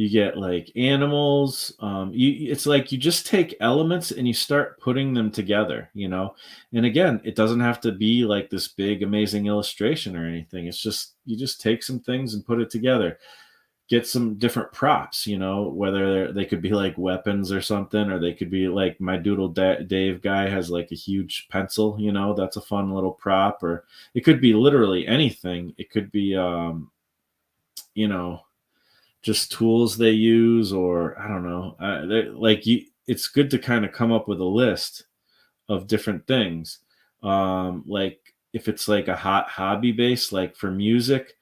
you get like animals. It's like you just take elements and you start putting them together, you know. And again, it doesn't have to be like this big, amazing illustration or anything. It's just you just take some things and put it together. Get some different props, you know, whether they could be like weapons or something, or they could be like my Dave guy has like a huge pencil, you know, that's a fun little prop. Or it could be literally anything. It could be, you know, just tools they use, or I don't know. Like it's good to kind of come up with a list of different things. Like if it's like a hot hobby base, like for music,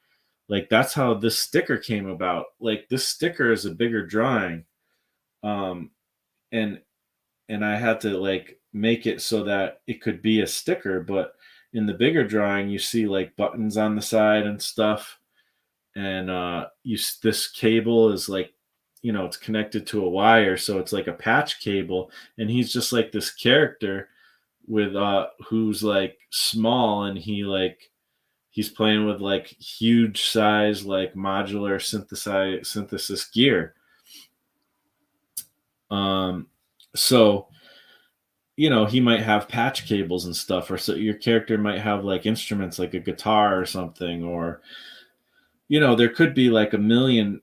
like that's how this sticker came about. Like this sticker is a bigger drawing, um, and I had to like make it so that it could be a sticker. But in the bigger drawing, you see like buttons on the side and stuff, and this cable is like, you know, it's connected to a wire, so it's like a patch cable, and he's just like this character with who's like small, and he's playing with like huge size like modular synthesis gear. So you know, he might have patch cables and stuff, or so your character might have like instruments like a guitar or something, or you know, there could be like a million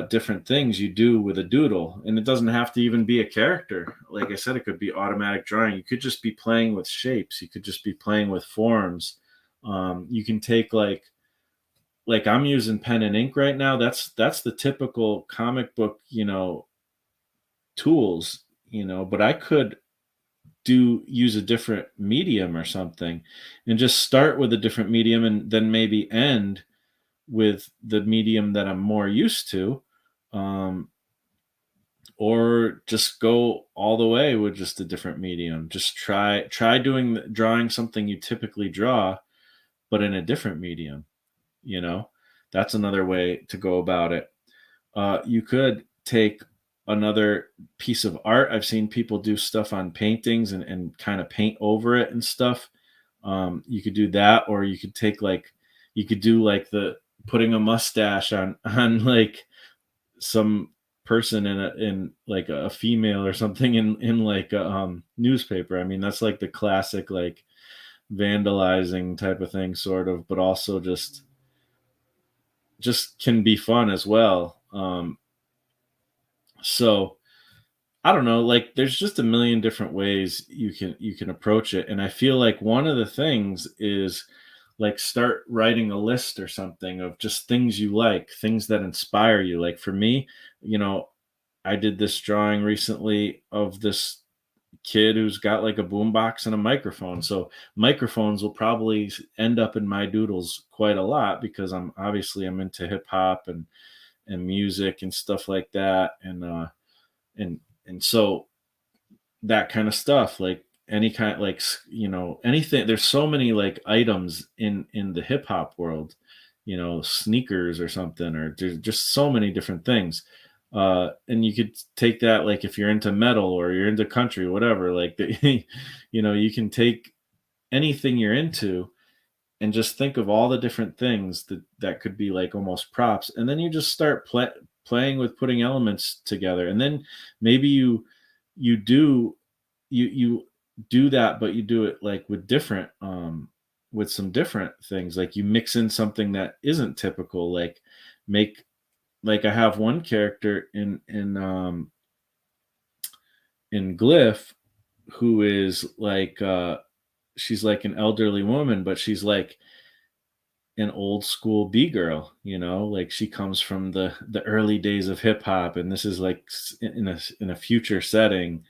different things you do with a doodle, and it doesn't have to even be a character. Like I said, it could be automatic drawing. You could just be playing with shapes. You could just be playing with forms. You can take like I'm using pen and ink right now. That's the typical comic book, you know, tools, you know, but I could use a different medium or something, and just start with a different medium and then maybe end with the medium that I'm more used to, um, or just go all the way with just a different medium. Just try drawing something you typically draw, but in a different medium. You know, that's another way to go about it. You could take another piece of art. I've seen people do stuff on paintings and kind of paint over it and stuff. You could do that, or you could take like you could do like the putting a mustache on like some person in like a female or something in like a newspaper. I mean, that's like the classic like vandalizing type of thing, sort of, but also just can be fun as well. So I don't know, like there's just a million different ways you can approach it. And I feel like one of the things is like start writing a list or something of just things you like, things that inspire you. Like for me, you know, I did this drawing recently of this kid who's got like a boombox and a microphone. So microphones will probably end up in my doodles quite a lot because I'm into hip hop and music and stuff like that. And and so that kind of stuff, like any kind, like you know, anything. There's so many like items in the hip hop world, you know, sneakers or something, or there's just so many different things. And you could take that, like if you're into metal or you're into country, whatever, like you know, you can take anything you're into and just think of all the different things that could be like almost props, and then you just start playing with putting elements together. And then maybe you do you do that, but you do it like with different with some different things, like you mix in something that isn't typical, like make like I have one character in Glyph who is like she's like an elderly woman, but she's like an old school B girl, you know, like she comes from the early days of hip hop, and this is like in a future setting.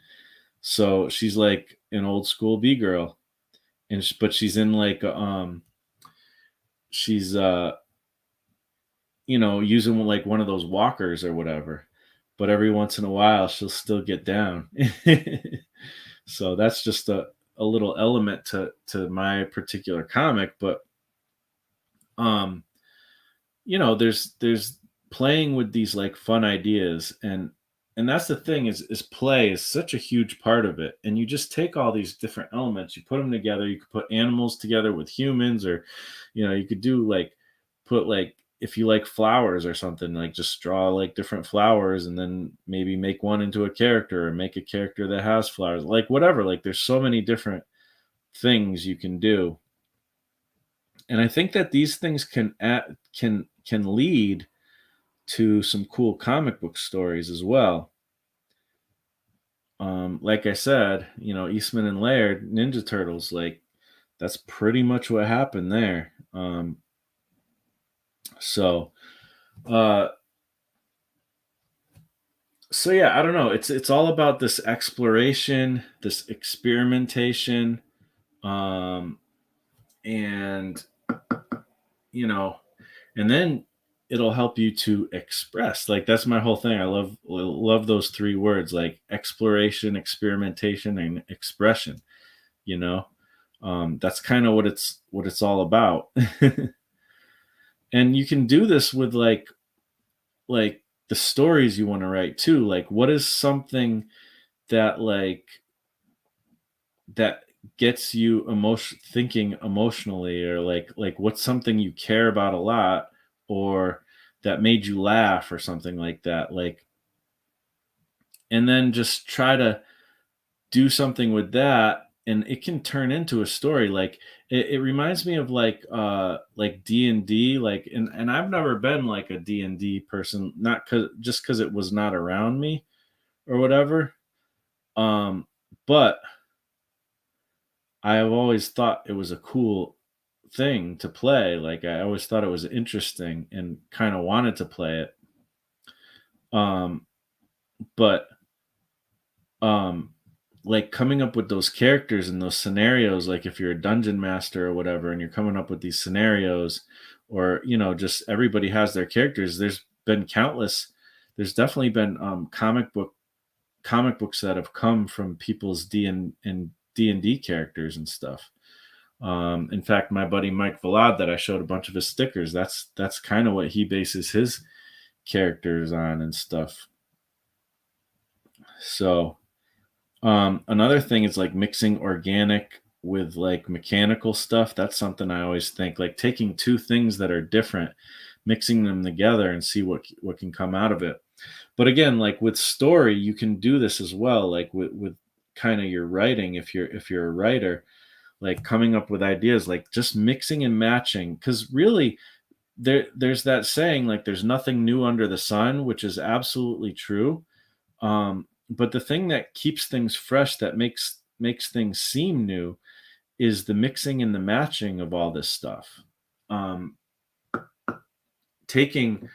So she's like an old school B girl, and but she's in like she's you know, using like one of those walkers or whatever. But every once in a while she'll still get down. So that's just a little element to my particular comic. But um you know, there's playing with these like fun ideas, and that's the thing is play is such a huge part of it. And you just take all these different elements, you put them together. You could put animals together with humans, or you know, you could do like put like if you like flowers or something, like just draw like different flowers and then maybe make one into a character or make a character that has flowers, like whatever. Like there's so many different things you can do. And I think that these things can lead to some cool comic book stories as well. Like I said, Eastman and Laird, Ninja Turtles, like that's pretty much what happened there. So, uh, so yeah, I don't know. It's all about this exploration, this experimentation, um, and you know, and then it'll help you to express. Like that's my whole thing. I love those three words, like exploration, experimentation, and expression. You know, that's kind of what it's all about. And you can do this with like the stories you want to write too. Like what is something that that gets you thinking emotionally, or like what's something you care about a lot, or that made you laugh or something like that, like, and then just try to do something with that, and it can turn into a story. Like it reminds me of like D&D, like, and I've never been like a D&D person, not because it was not around me or whatever. But I have always thought it was a cool thing to play. Like I always thought it was interesting and kind of wanted to play it. Um, but um, like coming up with those characters and those scenarios, like if you're a dungeon master or whatever, and you're coming up with these scenarios, or just everybody has their characters. There's definitely been comic books that have come from people's D&D characters and stuff. In fact, my buddy Mike Vlad, that I showed a bunch of his stickers, that's kind of what he bases his characters on and stuff. So another thing is like mixing organic with like mechanical stuff. That's something I always think, like taking two things that are different, mixing them together and see what can come out of it. But again, like with story, you can do this as well, like with kind of your writing. If you're a writer, like coming up with ideas, like just mixing and matching, because really there's that saying, like there's nothing new under the sun, which is absolutely true. But the thing that keeps things fresh, that makes things seem new, is the mixing and the matching of all this stuff. Taking,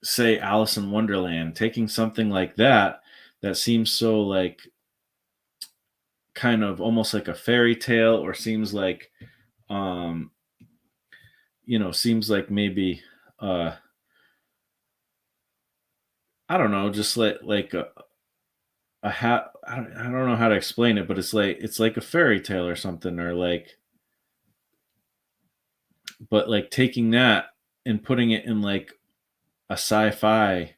say Alice in Wonderland, taking something like that seems so like kind of almost like a fairy tale, or seems like um seems like maybe I don't know, just like a hat. I don't know how to explain it, but it's like a fairy tale or something, or like, but like taking that and putting it in like a sci-fi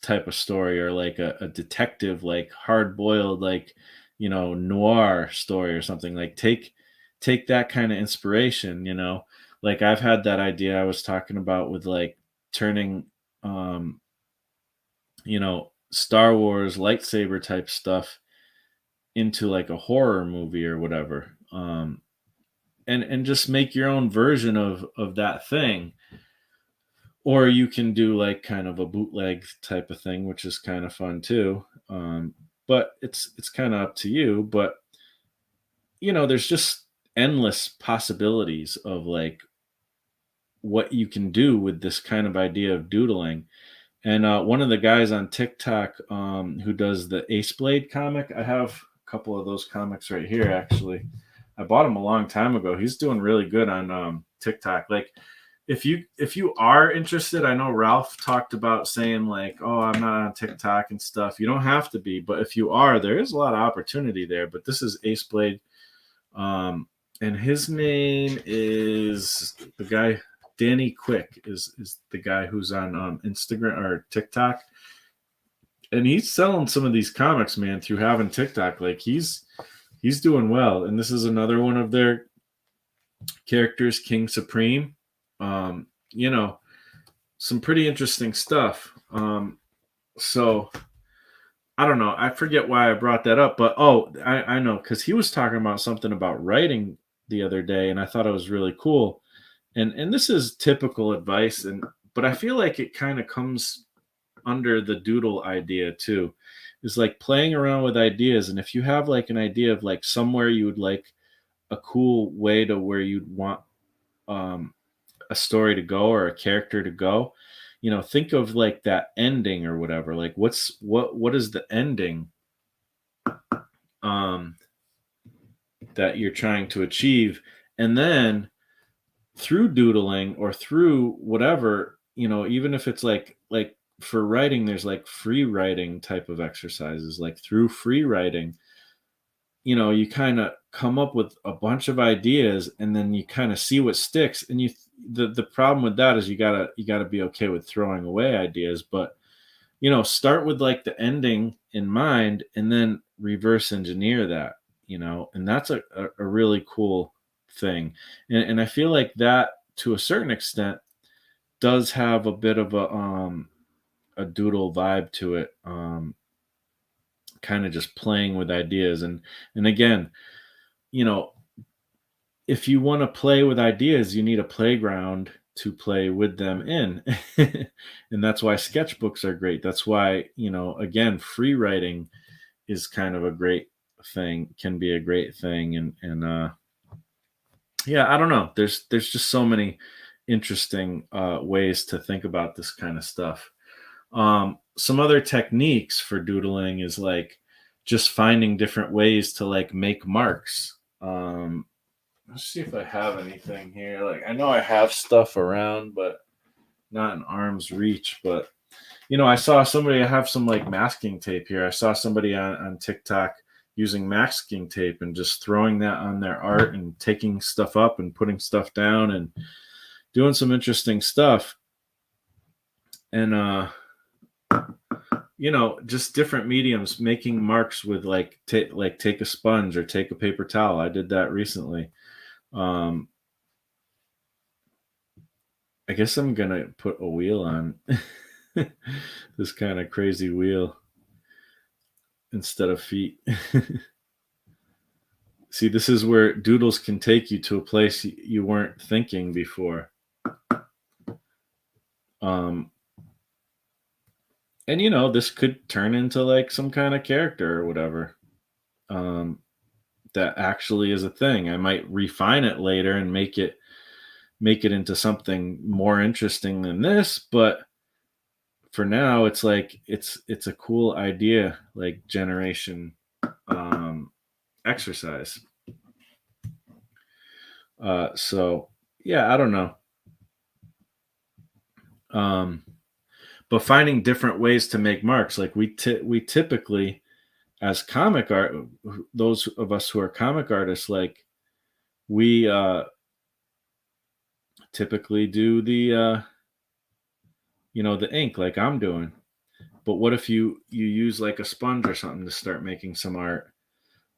type of story, or like a detective, like hard boiled, like noir story or something. Like take that kind of inspiration. Like I've had that idea I was talking about with like turning um Star Wars lightsaber type stuff into like a horror movie or whatever. And just make your own version of that thing. Or you can do like kind of a bootleg type of thing, which is kind of fun too. But it's kind of up to you. But there's just endless possibilities of like what you can do with this kind of idea of doodling. And one of the guys on TikTok who does the Ace Blade comic, I have a couple of those comics right here. Actually, I bought him a long time ago. He's doing really good on TikTok. Like, if you are interested, I know Ralph talked about saying like, "Oh, I'm not on TikTok and stuff." You don't have to be, but if you are, there is a lot of opportunity there. But this is Ace Blade, and his name is the guy. Danny Quick is the guy who's on Instagram or TikTok, and he's selling some of these comics, man, through having TikTok. Like he's doing well, and this is another one of their characters, King Supreme. You know, some pretty interesting stuff. So I don't know. I forget why I brought that up, but I know because he was talking about something about writing the other day, and I thought it was really cool. And this is typical advice, and but I feel like it kind of comes under the doodle idea too. Is like playing around with ideas, and if you have like an idea of like somewhere you would like a cool way to where you'd want um, a story to go or a character to go, think of like that ending or whatever. Like what is the ending um, that you're trying to achieve, and then through doodling or through whatever, even if it's like for writing, there's like free writing type of exercises. Like through free writing, you kind of come up with a bunch of ideas, and then you kind of see what sticks. And the problem with that is you gotta be okay with throwing away ideas. But start with like the ending in mind, and then reverse engineer that. And that's a really cool thing. And I feel like that to a certain extent does have a bit of a doodle vibe to it. Kind of just playing with ideas. And again, you know if you want to play with ideas, you need a playground to play with them in. And that's why sketchbooks are great. That's why, again, free writing is kind of a great thing, can be a great thing. And yeah, I don't know. There's just so many interesting ways to think about this kind of stuff. Some other techniques for doodling is like just finding different ways to like make marks. Let's see if I have anything here. Like I know I have stuff around, but not in arm's reach. But I saw somebody. I have some like masking tape here. I saw somebody on TikTok using masking tape and just throwing that on their art and taking stuff up and putting stuff down and doing some interesting stuff. And just different mediums, making marks with like take a sponge or take a paper towel. I did that recently. Um, I guess I'm gonna put a wheel on this kind of crazy wheel instead of feet. See, this is where Doodles can take you to a place you weren't thinking before. Um, and this could turn into like some kind of character or whatever. That actually is a thing. I might refine it later and make it into something more interesting than this, but for now it's like it's a cool idea, like generation exercise. So yeah, I don't know. But finding different ways to make marks, like we typically, as comic art, those of us who are comic artists, like we typically do the ink like I'm doing. But what if you use like a sponge or something to start making some art?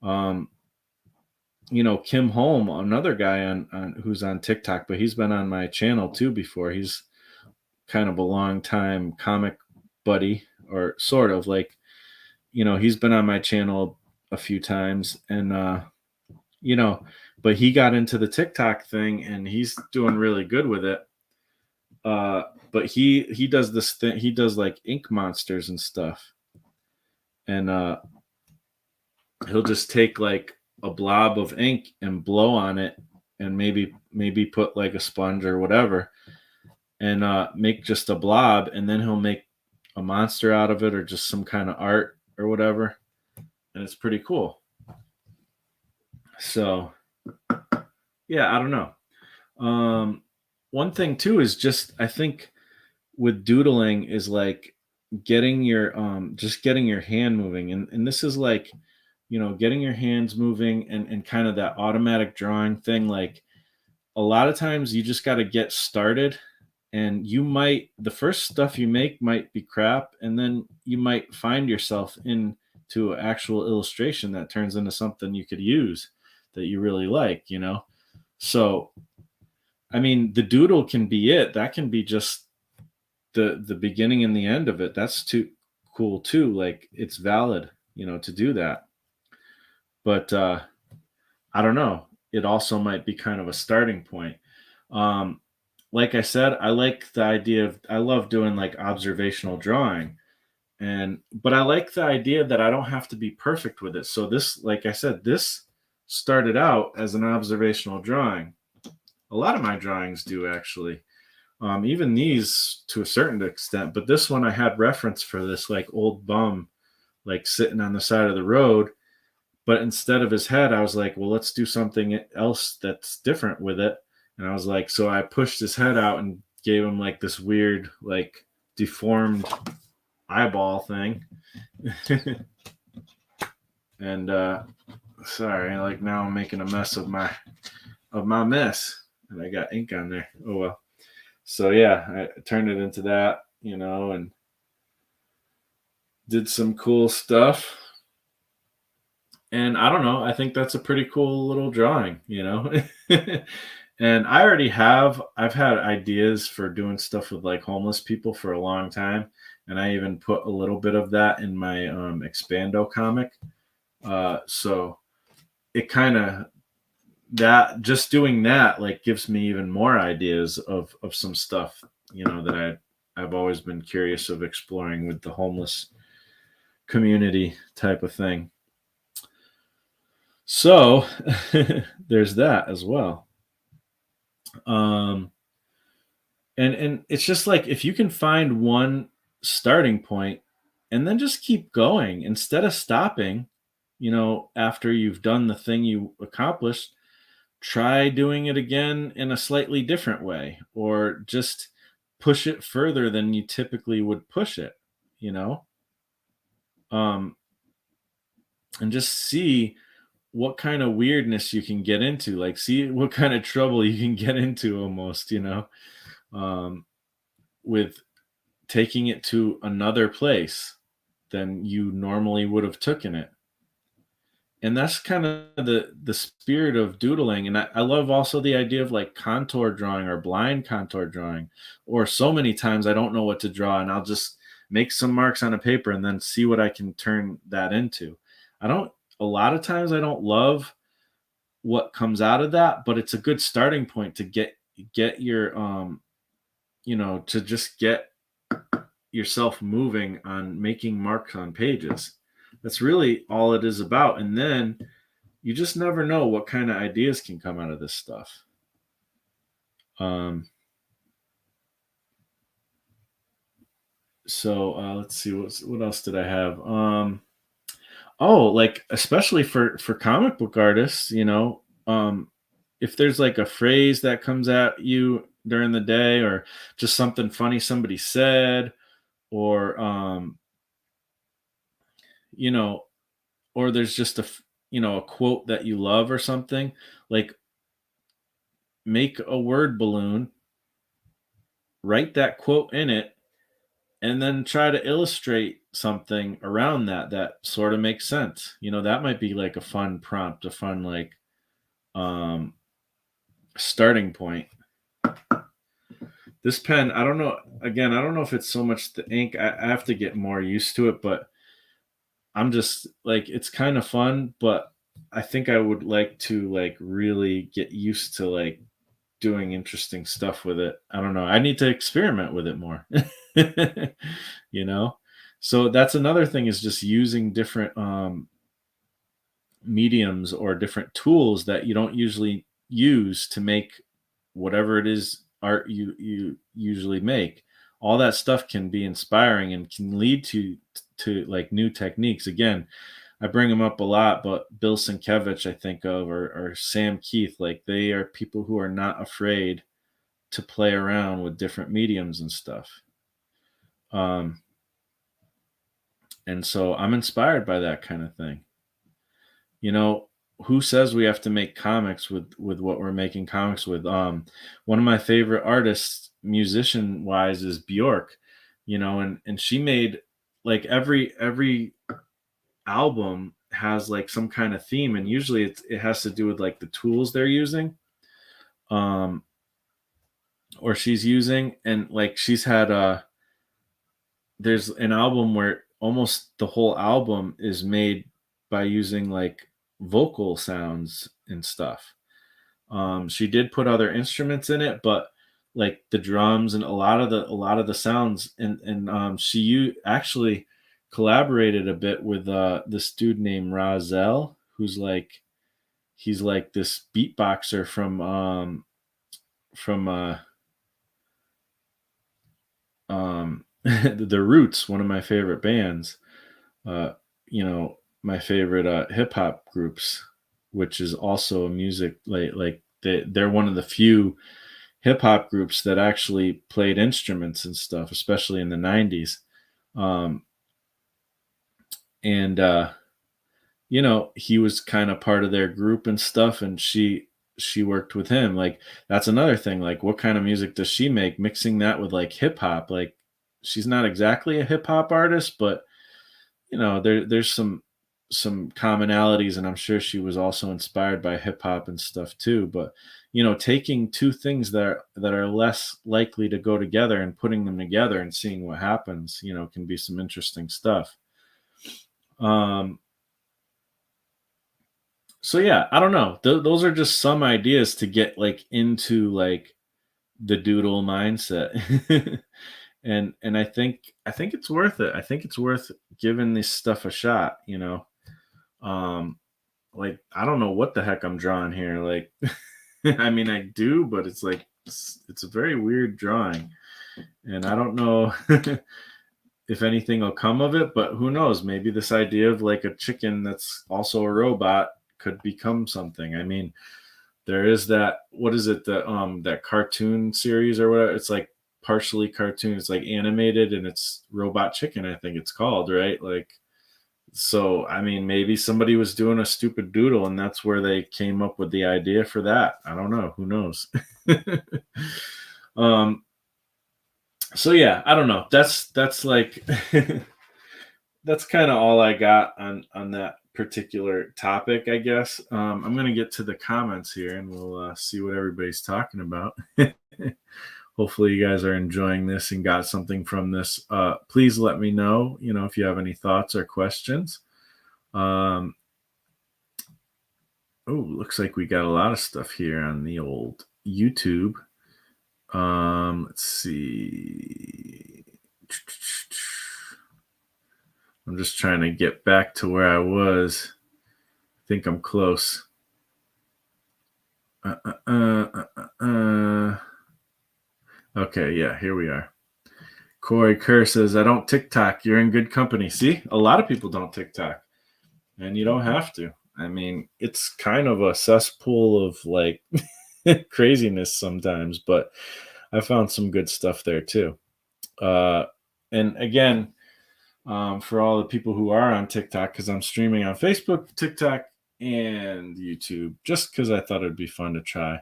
um Kim Holm, another guy on who's on TikTok, but he's been on my channel too before. He's kind of a long time comic buddy, or sort of like, he's been on my channel a few times. And you know but he got into the TikTok thing and he's doing really good with it. But he does this thing. He does like ink monsters and stuff. And he'll just take like a blob of ink and blow on it, and maybe put like a sponge or whatever, and make just a blob, and then he'll make a monster out of it, or just some kind of art or whatever. And it's pretty cool. So yeah, I don't know. One thing too is just, I think with doodling is like getting your just getting your hand moving. And this is like, getting your hands moving, and kind of that automatic drawing thing. Like a lot of times you just got to get started, and the first stuff you make might be crap, and then you might find yourself into an actual illustration that turns into something you could use, that you really like. So, I mean, the doodle can be it. That can be just the beginning and the end of it. That's too cool too. Like it's valid, to do that. But I don't know. It also might be kind of a starting point. Um, like I said, I like the idea of I love doing like observational drawing. But I like the idea that I don't have to be perfect with it. So this, like I said, this started out as an observational drawing. A lot of my drawings do actually. Even these to a certain extent, but this one I had reference for this like old bum like sitting on the side of the road. But instead of his head, I was like, well, let's do something else that's different with it. And I was like, so I pushed his head out and gave him like this weird, like deformed eyeball thing. And sorry, like now I'm making a mess of my mess. And I got ink on there. Oh well. So yeah, I turned it into that, and did some cool stuff. And I don't know, I think that's a pretty cool little drawing. And I've had ideas for doing stuff with like homeless people for a long time. And I even put a little bit of that in my Expando comic. So it kind of that just doing that like gives me even more ideas of some stuff, that I've always been curious of exploring with the homeless community type of thing. So there's that as well. Um, and it's just like if you can find one starting point and then just keep going instead of stopping, after you've done the thing you accomplished, try doing it again in a slightly different way or just push it further than you typically would push it, you know? Um, and just see what kind of weirdness you can get into, like see what kind of trouble you can get into almost, um, with taking it to another place than you normally would have taken it. And that's kind of the spirit of doodling. And I love also the idea of like contour drawing or blind contour drawing, or so many times I don't know what to draw and I'll just make some marks on a paper and then see what I can turn that into. I don't A lot of times I don't love what comes out of that, but it's a good starting point to get your to just get yourself moving on making marks on pages. That's really all it is about. And then you just never know what kind of ideas can come out of this stuff. Um, so let's see what else did I have? Oh, like especially for comic book artists, if there's like a phrase that comes at you during the day, or just something funny somebody said, or you know, or there's just a quote that you love or something, like make a word balloon, write that quote in it, and then try to illustrate something around that sort of makes sense. That might be like a fun prompt, a fun like um starting point. This pen, I don't know, again, I don't know if it's so much the ink. I have to get more used to it, but I'm just like it's kind of fun, but I think I would like to like really get used to like doing interesting stuff with it. I don't know. I need to experiment with it more. you know? So that's another thing, is just using different mediums or different tools that you don't usually use to make whatever it is art you usually make. All that stuff can be inspiring and can lead to like new techniques. Again, I bring them up a lot, but Bill Sienkiewicz I think of, or Sam Keith, like they are people who are not afraid to play around with different mediums and stuff. Um, and so I'm inspired by that kind of thing. You know, who says we have to make comics with what we're making comics with? One of my favorite artists, musician wise, is Bjork. And she made like every album has like some kind of theme, and usually it has to do with like the tools they're using. um, or she's using, and like she's had there's an album where almost the whole album is made by using like vocal sounds and stuff. She did put other instruments in it, but like the drums and a lot of the sounds, and actually collaborated a bit with this dude named Razel, who's like he's like this beatboxer from the Roots, one of my favorite bands. Uh, my favorite hip hop groups, which is also a music like they're one of the few hip hop groups that actually played instruments and stuff, especially in the '90s. Um, and he was kind of part of their group and stuff, and she worked with him. Like that's another thing. Like, what kind of music does she make? Mixing that with like hip hop. Like, she's not exactly a hip hop artist, but there's some commonalities, and I'm sure she was also inspired by hip hop and stuff too. But taking two things that are less likely to go together and putting them together and seeing what happens, can be some interesting stuff. um so yeah, I don't know. Those are just some ideas to get like into like the doodle mindset. And I think it's worth it. I think it's worth giving this stuff a shot. um like, I don't know what the heck I'm drawing here. Like, I mean, I do, but it's like it's a very weird drawing, and I don't know if anything will come of it. But who knows? Maybe this idea of like a chicken that's also a robot could become something. I mean, there is that, what is it, that cartoon series or whatever. It's like partially cartoon. It's like animated, and it's Robot Chicken, I think it's called, right? Like, so, I mean, maybe somebody was doing a stupid doodle, and that's where they came up with the idea for that. I don't know. Who knows? um, so yeah, I don't know. That's like that's kind of all I got on that particular topic, I guess. I'm gonna get to the comments here, and we'll see what everybody's talking about. Hopefully you guys are enjoying this and got something from this. Please let me know, if you have any thoughts or questions. Oh, looks like we got a lot of stuff here on the old YouTube. Let's see. I'm just trying to get back to where I was. I think I'm close. Okay, yeah, here we are. Corey Kerr says, I don't TikTok. You're in good company. See, a lot of people don't TikTok, and you don't have to. I mean, it's kind of a cesspool of like craziness sometimes, but I found some good stuff there too. And again, for all the people who are on TikTok, because I'm streaming on Facebook, TikTok, and YouTube, just because I thought it'd be fun to try.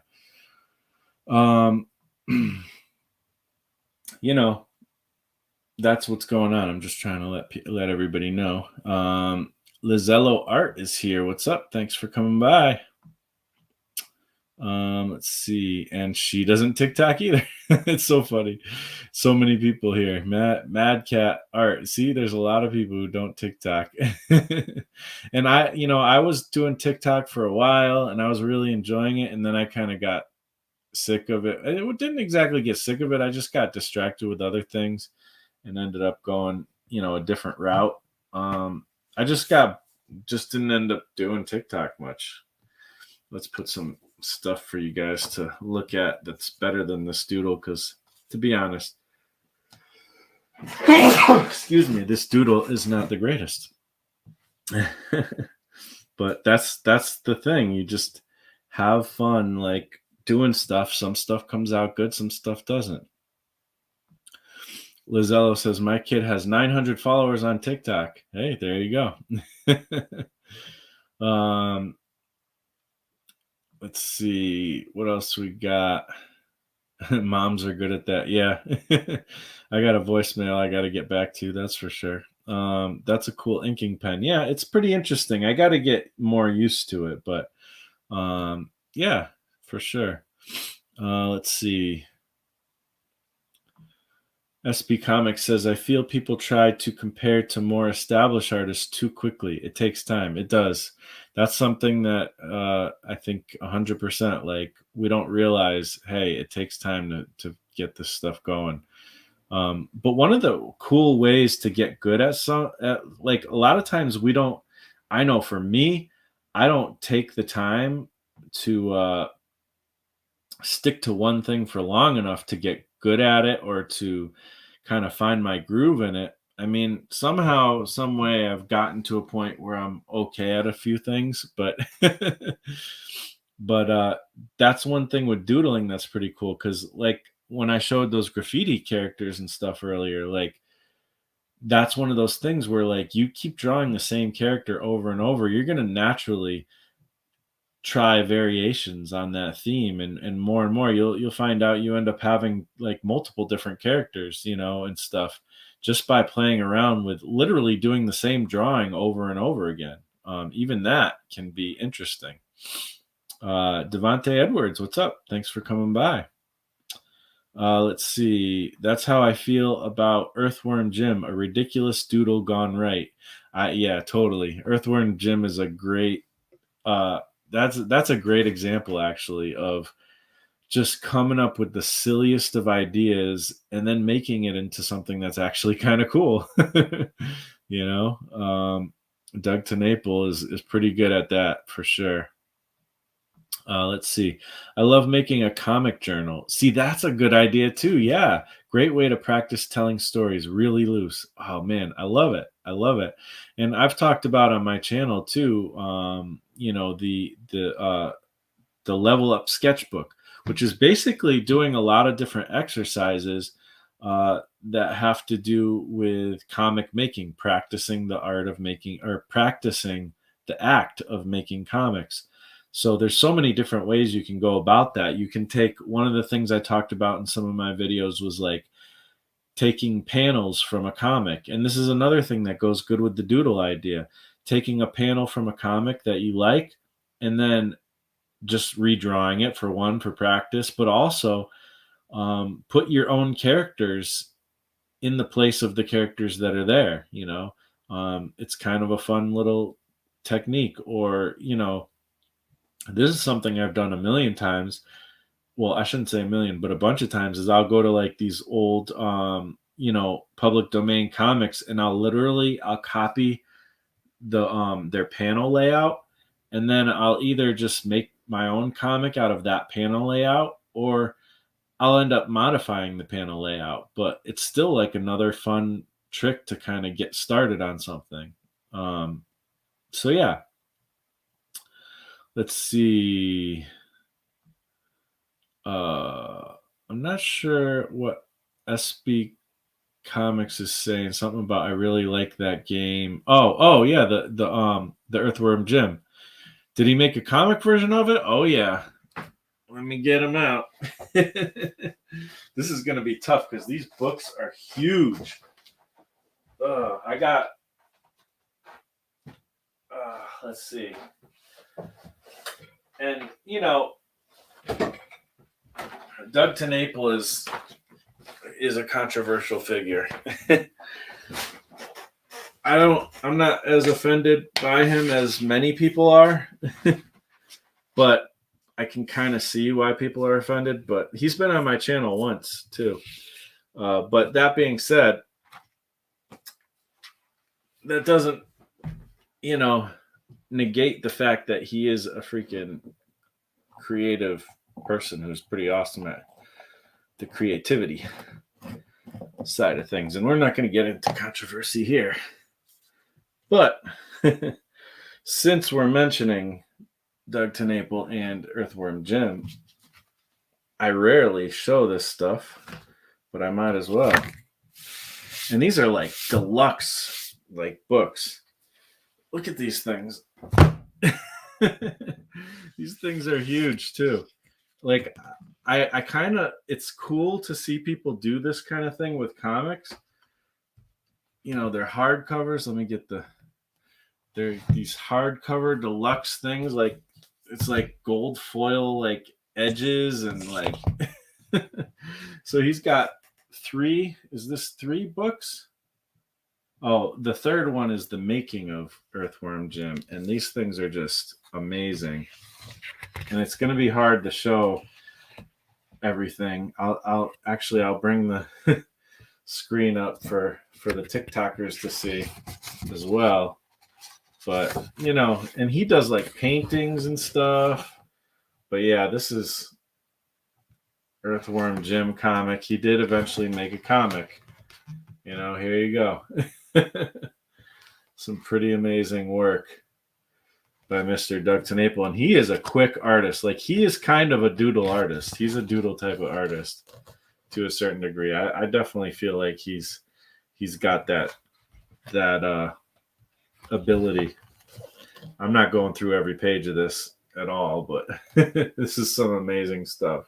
That's what's going on. I'm just trying to let everybody know. Lizello Art is here. What's up? Thanks for coming by. Let's see. And she doesn't TikTok either. It's so funny. So many people here. Mad Cat Art. See, there's a lot of people who don't TikTok. And I was doing TikTok for a while, and I was really enjoying it. And then I kind of got sick of it. It didn't exactly get sick of it. I just got distracted with other things and ended up going, a different route. I just didn't end up doing TikTok much. Let's put some stuff for you guys to look at that's better than this doodle, because to be honest, excuse me, this doodle is not the greatest. But that's the thing. You just have fun, like doing stuff. Some stuff comes out good, some stuff doesn't. Lizello says, my kid has 900 followers on TikTok. Hey, there you go. Let's see what else we got. Moms are good at that. Yeah. I got a voicemail I got to get back to. That's for sure. That's a cool inking pen. Yeah, it's pretty interesting. I got to get more used to it, but yeah, for sure. Let's see. SB Comics says, I feel people try to compare to more established artists too quickly. It takes time. It does. That's something that I think 100%, like, we don't realize, hey, it takes time to get this stuff going. But one of the cool ways to get good at, like, a lot of times we don't, I know for me, I don't take the time to stick to one thing for long enough to get good at it or to kind of find my groove in it. I mean, somehow, some way I've gotten to a point where I'm okay at a few things, but but that's one thing with doodling that's pretty cool, cuz like when I showed those graffiti characters and stuff earlier, like that's one of those things where like you keep drawing the same character over and over, you're going to naturally try variations on that theme, and more and more you'll find out you end up having like multiple different characters, and stuff, just by playing around with literally doing the same drawing over and over again. Even that can be interesting. Devonte Edwards, what's up? Thanks for coming by. Let's see. That's how I feel about Earthworm Jim, a ridiculous doodle gone right. Yeah, totally. Earthworm Jim is a great that's a great example, actually, of just coming up with the silliest of ideas and then making it into something that's actually kind of cool. you know Doug TeNapel is pretty good at that for sure. Let's see. I love making a comic journal. See, that's a good idea too. Yeah, great way to practice telling stories really loose. Oh man, I love it. I love it. And I've talked about on my channel too. The level up sketchbook, which is basically doing a lot of different exercises that have to do with comic making, practicing the art of making, or practicing the act of making comics. So there's so many different ways you can go about that. You can take, one of the things I talked about in some of my videos was like taking panels from a comic. And this is another thing that goes good with the doodle idea. Taking a panel from a comic that you like and then just redrawing it, for one, for practice, but also put your own characters in the place of the characters that are there. It's kind of a fun little technique. Or this is something I've done a million times. Well, I shouldn't say a million, but a bunch of times, is I'll go to like these old public domain comics, and I'll copy their panel layout, and then I'll either just make my own comic out of that panel layout, or I'll end up modifying the panel layout. But it's still like another fun trick to kind of get started on something. So yeah, let's see. I'm not sure what SB Comics is saying. Something about, I really like that game. Oh yeah, the Earthworm Jim. Did he make a comic version of it? Oh yeah. Let me get him out. This is going to be tough because these books are huge. I got. Let's see. And Doug TeNapel is a controversial figure. I'm not as offended by him as many people are, but I can kind of see why people are offended. But he's been on my channel once too. But that being said, that doesn't, negate the fact that he is a freaking creative person who's pretty awesome at the creativity side of things. And we're not going to get into controversy here. But since we're mentioning Doug TeNapel and Earthworm Jim, I rarely show this stuff, but I might as well. And these are like deluxe like books. Look at these things. These things are huge too. Like I kind of, it's cool to see people do this kind of thing with comics. They're hardcovers. Let me get they're these hardcover deluxe things. Like it's like gold foil, like edges and like. So he's got three. Is this 3 books? Oh, the third one is the making of Earthworm Jim, and these things are just amazing. And it's going to be hard to show everything. I'll bring the screen up for the TikTokers to see as well. But and he does like paintings and stuff. But yeah, this is Earthworm Jim comic. He did eventually make a comic. Here you go. Some pretty amazing work by Mr. Doug TenNapel. And he is a quick artist. Like, he is kind of a doodle artist. He's a doodle type of artist to a certain degree. I definitely feel like he's got that ability. I'm not going through every page of this at all, but this is some amazing stuff.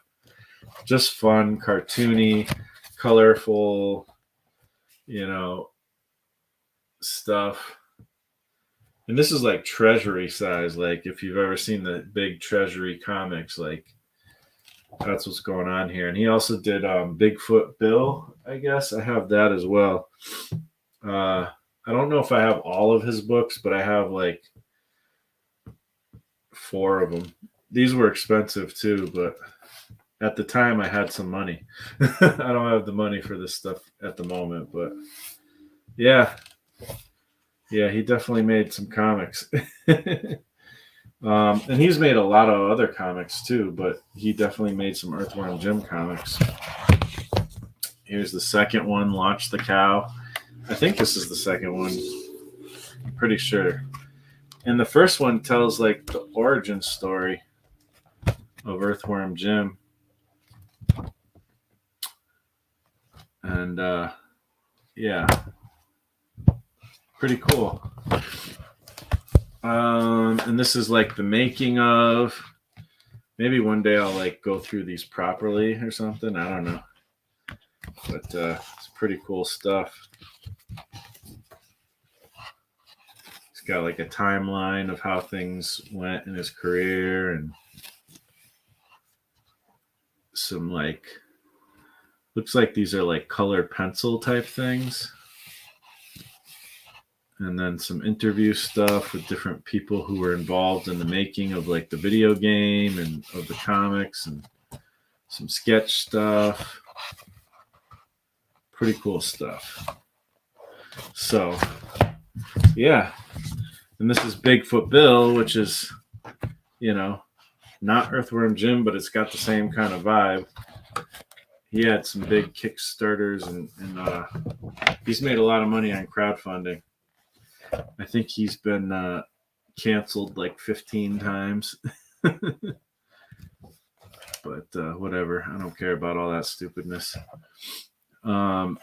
Just fun, cartoony, colorful, stuff. And this is like Treasury size. Like, if you've ever seen the big Treasury comics, like, that's what's going on here. And he also did Bigfoot Bill, I guess. I have that as well. I don't know if I have all of his books, but I have like 4 of them. These were expensive too, but at the time I had some money. I don't have the money for this stuff at the moment, but yeah, he definitely made some comics. And he's made a lot of other comics too, but he definitely made some Earthworm Jim comics. Here's the second one, Launch the Cow. I think this is the second one. I'm pretty sure. And the first one tells like the origin story of Earthworm Jim. And yeah, pretty cool. And this is like the making of. Maybe one day I'll like go through these properly or something. I don't know. But it's pretty cool stuff. He's got like a timeline of how things went in his career and some like, looks like these are like colored pencil type things. And then some interview stuff with different people who were involved in the making of like the video game and of the comics, and some sketch stuff. Pretty cool stuff. So, yeah. And this is Bigfoot Bill, which is, not Earthworm Jim, but it's got the same kind of vibe. He had some big Kickstarters and he's made a lot of money on crowdfunding. I think he's been canceled like 15 times. But whatever. I don't care about all that stupidness. But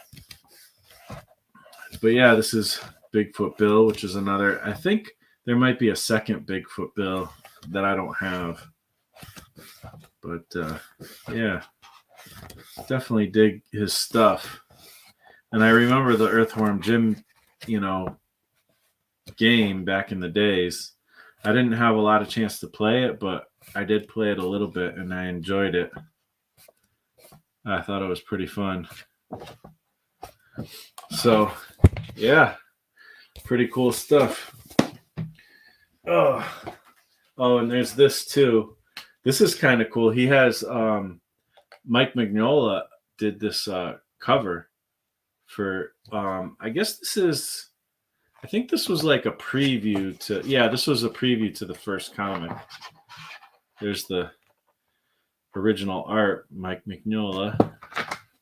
yeah, this is Bigfoot Bill, which is another. I think there might be a second Bigfoot Bill that I don't have. But yeah, definitely dig his stuff. And I remember the Earthworm Jim, game back in the days. I didn't have a lot of chance to play it, but I did play it a little bit and I enjoyed it. I thought it was pretty fun. So, yeah, pretty cool stuff. Oh, and there's this too. This is kind of cool. He has Mike Mignola did this cover for I guess I think this was like a preview to, this was a preview to the first comic. There's the original art, Mike Mignola.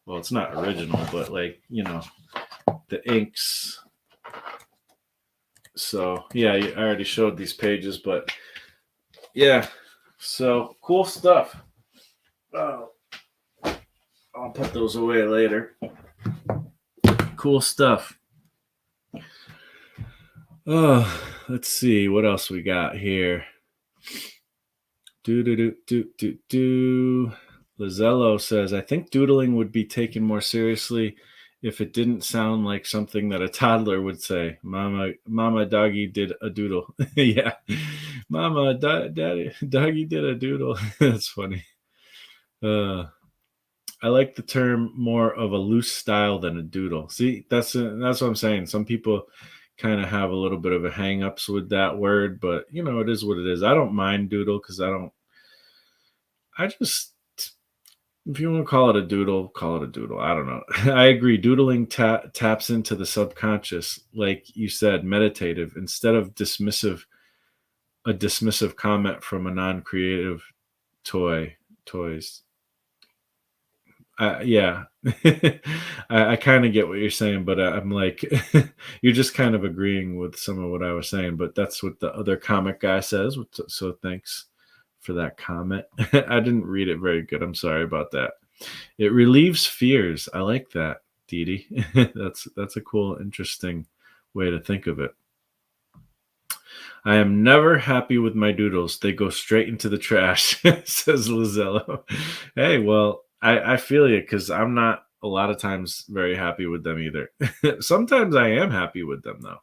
Well, it's not original, but like, the inks. So, yeah, I already showed these pages, but yeah, so cool stuff. Oh, I'll put those away later. Cool stuff. Oh, let's see what else we got here. Lazello says, I think doodling would be taken more seriously if it didn't sound like something that a toddler would say. Mama doggy did a doodle. Yeah. Mama, daddy, doggy did a doodle. That's funny. Uh, I like the term more of a loose style than a doodle. See, that's what I'm saying. Some people kind of have a little bit of a hang-ups with that word, but it is what it is. I don't mind doodle because I just, if you want to call it a doodle, call it a doodle. I don't know. I agree. Doodling taps into the subconscious, like you said, meditative, instead of a dismissive comment from a non-creative toys. Yeah, I kind of get what you're saying, but I'm like, you're just kind of agreeing with some of what I was saying. But that's what the other comic guy says. So thanks for that comment. I didn't read it very good. I'm sorry about that. It relieves fears. I like that, Dede. That's a cool, interesting way to think of it. I am never happy with my doodles. They go straight into the trash, says Lizello. Hey, well, I feel you because I'm not a lot of times very happy with them either. Sometimes I am happy with them though.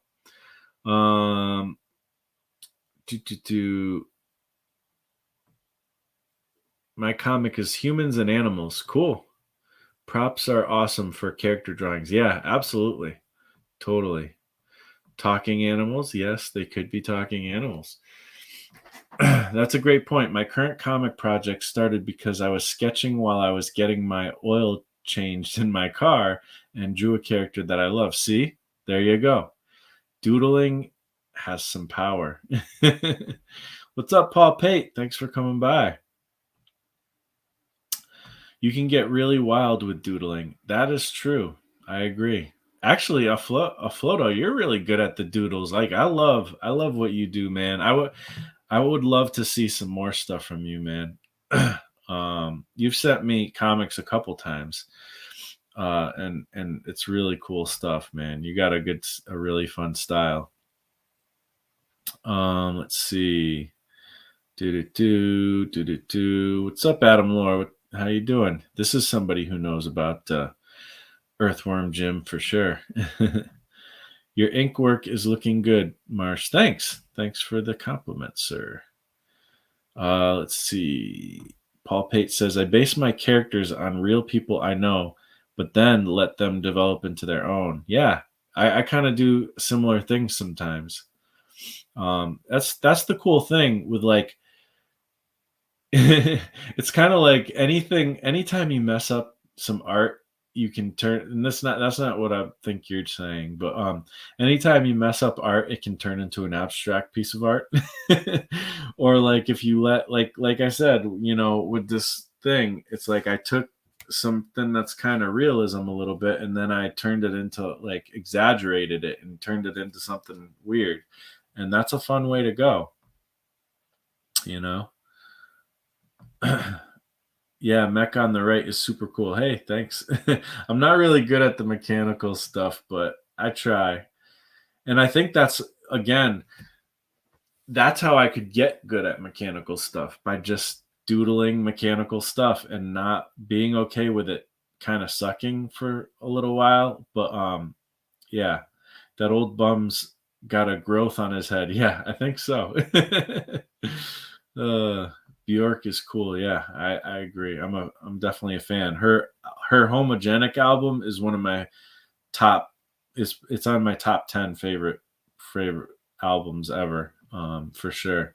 My comic is humans and animals. Cool. Props are awesome for character drawings. Yeah, absolutely. Totally. Talking animals. Yes, they could be talking animals. That's a great point. My current comic project started because I was sketching while I was getting my oil changed in my car and drew a character that I love. See, there you go. Doodling has some power. What's up, Paul Pate? Thanks for coming by. You can get really wild with doodling. That is true. I agree. Actually, Afloto, you're really good at the doodles. Like I love what you do, man. I would love to see some more stuff from you, man. You've sent me comics a couple times, and it's really cool stuff, man. You got a really fun style. Let's see. Do. What's up, Adam Lore? How you doing? This is somebody who knows about Earthworm Jim for sure. Your ink work is looking good, Marsh. Thanks for the compliment, sir. Let's see. Paul Pate says, I base my characters on real people I know, but then let them develop into their own. Yeah, I kind of do similar things sometimes. That's the cool thing with like, it's kind of like anytime you mess up some art, you can turn, and that's not what I think you're saying, but anytime you mess up art, it can turn into an abstract piece of art. Or like if you like I said, with this thing, it's like I took something that's kind of realism a little bit, and then I turned it into, like, exaggerated it and turned it into something weird, and that's a fun way to go, you know. Yeah, mech on the right is super cool. Hey, thanks. I'm not really good at the mechanical stuff, but I try. And I think again, that's how I could get good at mechanical stuff, by just doodling mechanical stuff and not being okay with it kind of sucking for a little while. But yeah, that old bum's got a growth on his head. Yeah, I think so. uh Bjork is cool. Yeah, I agree. I'm definitely a fan. Her Homogenic album is one of my top, it's on my top 10 favorite albums ever, for sure.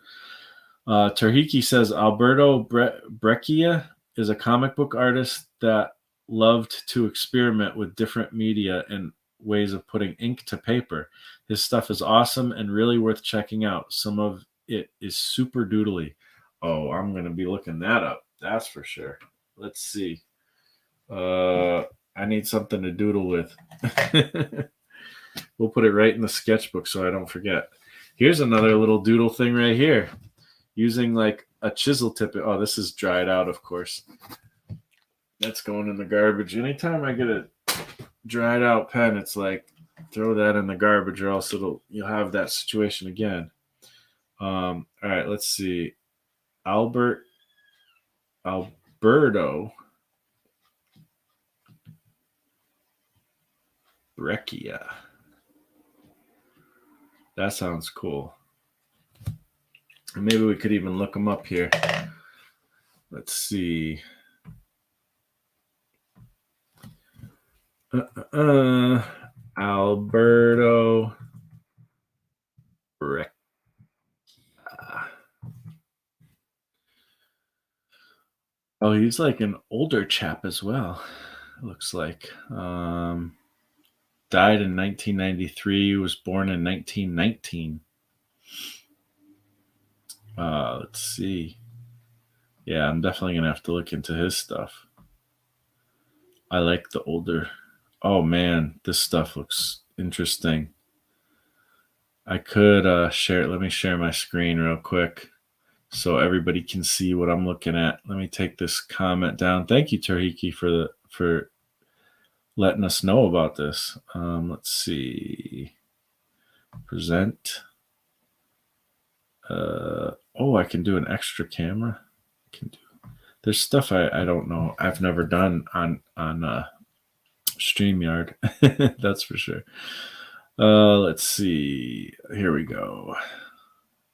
Tarhiki says Alberto Breccia is a comic book artist that loved to experiment with different media and ways of putting ink to paper. His stuff is awesome and really worth checking out. Some of it is super doodly. Oh, I'm going to be looking that up. That's for sure. Let's see. I need something to doodle with. We'll put it right in the sketchbook so I don't forget. Here's another little doodle thing right here. Using like a chisel tip. Oh, this is dried out, of course. That's going in the garbage. Anytime I get a dried out pen, it's like, throw that in the garbage, or else you'll have that situation again. All right, let's see. Alberto Breccia. That sounds cool. Maybe we could even look him up here. Let's see. Alberto Rick. Oh, he's like an older chap as well. It looks like. Died in 1993. Was born in 1919. Let's see. Yeah, I'm definitely gonna have to look into his stuff. I like the older. Oh man, this stuff looks interesting. I could share. Let me share my screen real quick so everybody can see what I'm looking at. Let me take this comment down. Thank you, Tahiki, for letting us know about this. Let's see. Present. I can do an extra camera. There's stuff I don't know. I've never done on StreamYard. That's for sure. Let's see. Here we go.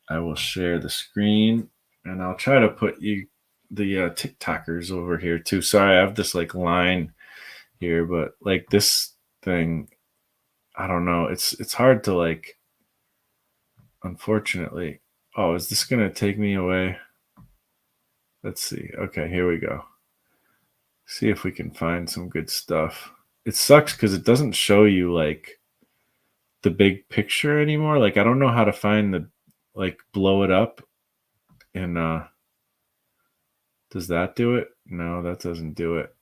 I will share the screen and I'll try to put the TikTokers over here too. Sorry, I have this like line here, but like this thing, I don't know. It's hard to like, unfortunately. Oh, is this going to take me away? Let's see. Okay, here we go. See if we can find some good stuff. It sucks because it doesn't show you like the big picture anymore. Like I don't know how to find the like blow it up and does that do it? No, that doesn't do it.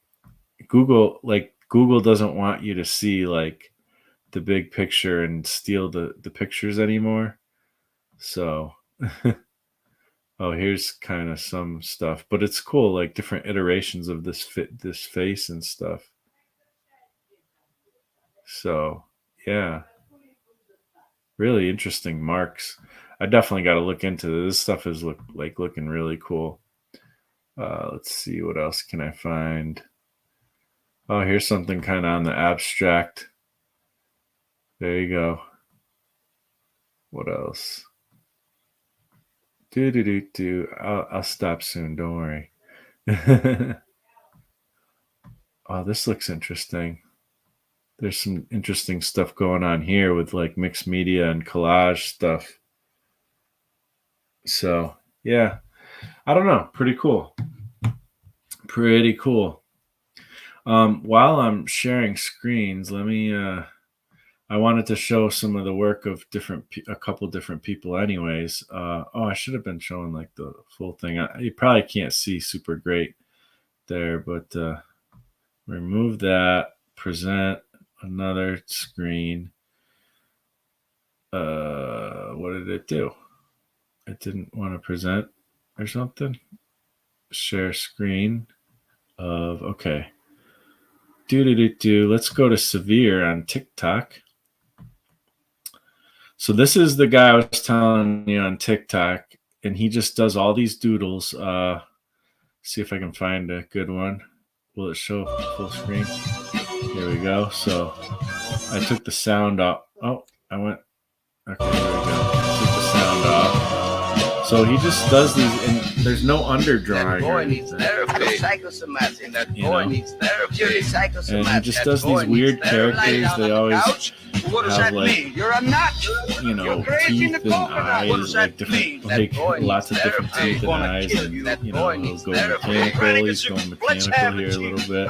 Google doesn't want you to see like the big picture and steal the pictures anymore. So oh, here's kind of some stuff, but it's cool, like different iterations of this face and stuff. So yeah, really interesting marks. I definitely got to look into this. This stuff is looking really cool. Let's see, what else can I find? Oh, here's something kind of on the abstract. There you go. What else? I'll stop soon. Don't worry. Oh, this looks interesting. There's some interesting stuff going on here with like mixed media and collage stuff. So yeah, I don't know. Pretty cool. Pretty cool. While I'm sharing screens, let me. I wanted to show some of the work of a couple different people. Anyways, I should have been showing like the full thing. You probably can't see super great there, but remove that. Present another screen. What did it do? It didn't want to present or something. Share screen of okay. Let's go to Severe on TikTok. So this is the guy I was telling you on TikTok, and he just does all these doodles. See if I can find a good one. Will it show full screen? Here we go. So I took the sound off. Oh, I went. Okay, here we go. Took the sound off. So he just does these, and there's no underdrawing. That boy needs therapy. Psychosomatic. That boy needs therapy. And he just does these weird characters. They always have like, you're a nut. You know, teeth and eyes, like different, like lots of different teeth and eyes, and you know, he'll go mechanical. He's going mechanical here a little bit.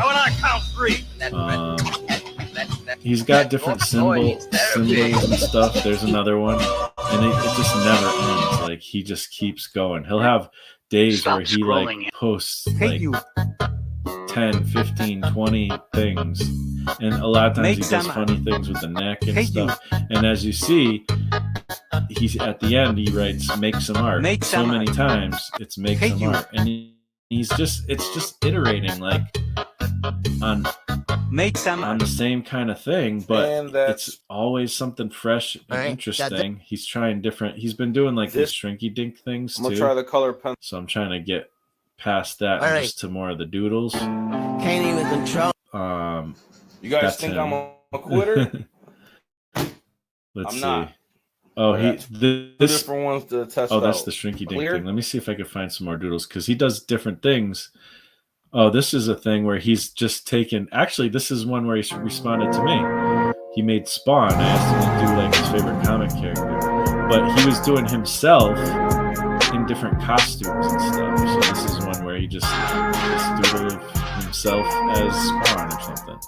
He's got different symbols and stuff. There's another one, and it just never ends. Like he just keeps going. He'll have days where he like posts like 10, 15, 20 things, and a lot of times he does funny things with the neck and stuff. And as you see, he's at the end he writes "make some art" so many times. It's "make some art," and it's just iterating like on the same kind of thing, but it's always something fresh and interesting. He's trying different. He's been doing like these shrinky dink things too. I'm gonna try the color pencil. So I'm trying to get past that and just to more of the doodles. Can't even control. You guys think I'm a quitter? Let's see. Not. Oh, this different ones to test. Oh, that's the shrinky dink thing. Let me see if I can find some more doodles because he does different things Oh, this is a thing where he's just taken. Actually, this is one where he responded to me. He made Spawn. I asked him to do like his favorite comic character, but he was doing himself in different costumes and stuff. So this is one where he just doodled himself as Spawn or something.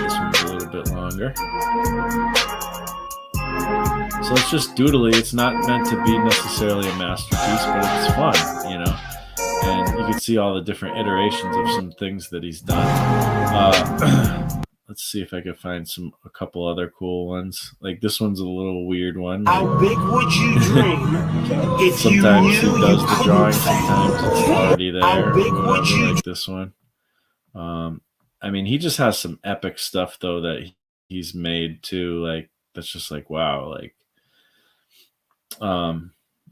This one's a little bit longer. So it's just doodly. It's not meant to be necessarily a masterpiece, but it's fun, you know. And you can see all the different iterations of some things that he's done. Let's see if I can find a couple other cool ones. Like this one's a little weird one. Like, how big would you dream if sometimes you knew he does you the drawing, sometimes it's already there. How big would you? Like this one. I mean, he just has some epic stuff though that he's made too. Like that's just like wow. Like,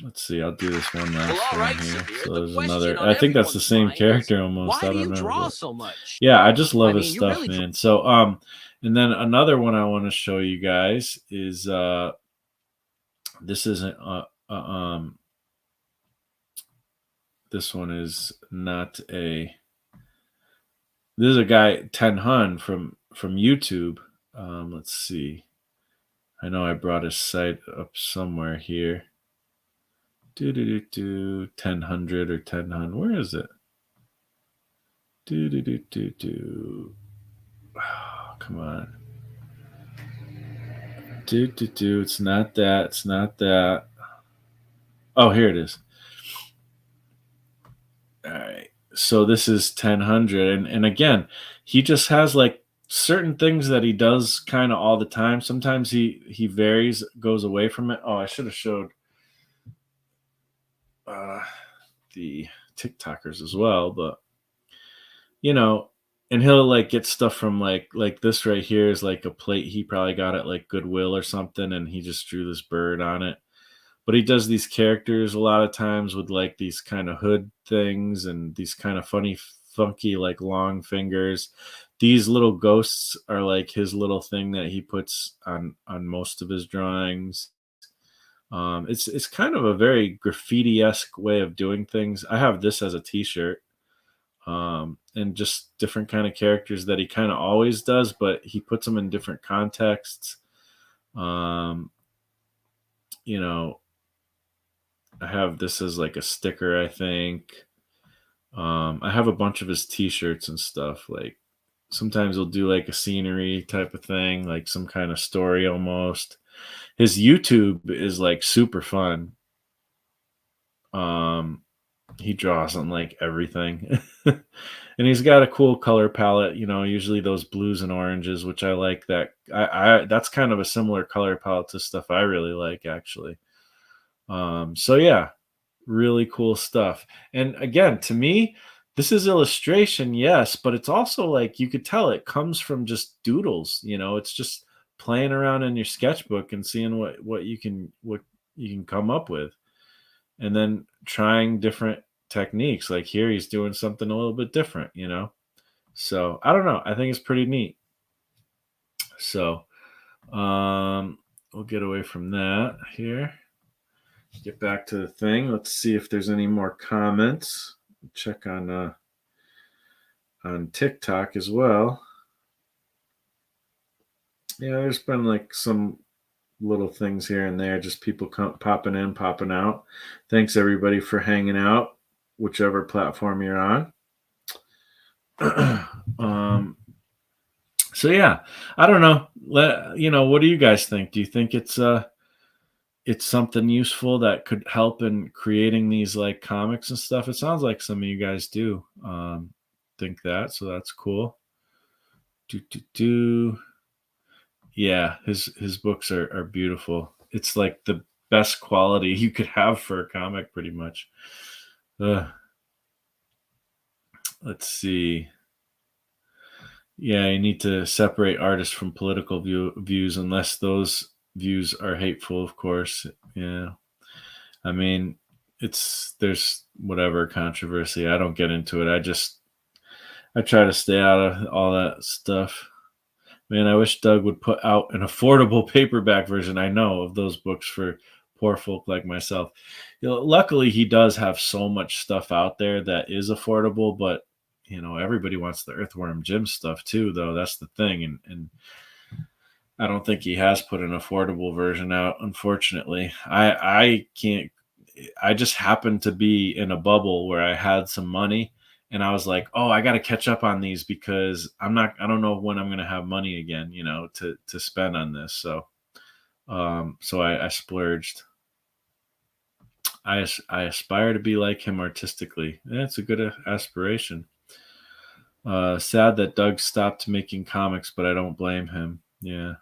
let's see. I'll do this one last one here. So there's another. I think that's the same character almost. Why I do don't you know. draw so much? Yeah, I just love his mean, stuff, really man. So, and then another one I want to show you guys is this isn't this one is not a. This is a guy, Ten Hun from YouTube. Let's see. I know I brought his site up somewhere here. 1000 or 10 Hun. Where is it? Oh, come on. It's not that. It's not that. Oh, here it is. All right. So this is 1000, and again, he just has like certain things that he does kind of all the time. Sometimes he varies, goes away from it. Oh, I should have showed the TikTokers as well, but you know, and he'll like get stuff from like this right here is like a plate he probably got at like Goodwill or something, and he just drew this bird on it. But he does these characters a lot of times with like these kind of hood things and these kind of funny, funky, like long fingers. These little ghosts are like his little thing that he puts on most of his drawings. It's kind of a very graffiti-esque way of doing things. I have this as a t-shirt. And just different kind of characters that he kind of always does, but he puts them in different contexts. You know, I have this as like a sticker, I think. I have a bunch of his t-shirts and stuff. Like sometimes he'll do like a scenery type of thing, like some kind of story almost. His YouTube is like super fun. He draws on like everything. And he's got a cool color palette, you know, usually those blues and oranges, which I like. That I that's kind of a similar color palette to stuff I really like, actually. So yeah, really cool stuff. And again, to me, this is illustration, yes, but it's also like you could tell it comes from just doodles, you know, it's just playing around in your sketchbook and seeing what you can come up with, and then trying different techniques. Like here he's doing something a little bit different, you know. So I don't know, I think it's pretty neat. So we'll get away from that here, get back to the thing. Let's see if there's any more comments. Check on TikTok as well. Yeah, there's been like some little things here and there, just people popping in, popping out. Thanks everybody for hanging out, whichever platform you're on. So yeah, I don't know. You know, what do you guys think? Do you think it's something useful that could help in creating these like comics and stuff? It sounds like some of you guys do think that, so that's cool. Yeah, his books are beautiful. It's like the best quality you could have for a comic, pretty much. Let's see. Yeah, you need to separate artists from political views, unless those views are hateful, of course. Yeah, I mean, there's whatever controversy. I don't get into it. I try to stay out of all that stuff. Man, I wish Doug would put out an affordable paperback version. I know of those books for poor folk like myself. Luckily, he does have so much stuff out there that is affordable, but everybody wants the Earthworm Jim stuff too, though. That's the thing, and I don't think he has put an affordable version out. Unfortunately, I can't. I just happened to be in a bubble where I had some money, and I was like, "Oh, I got to catch up on these because I don't know when I'm going to have money again, to spend on this." So I splurged. I aspire to be like him artistically. That's a good aspiration. Sad that Doug stopped making comics, but I don't blame him. Yeah.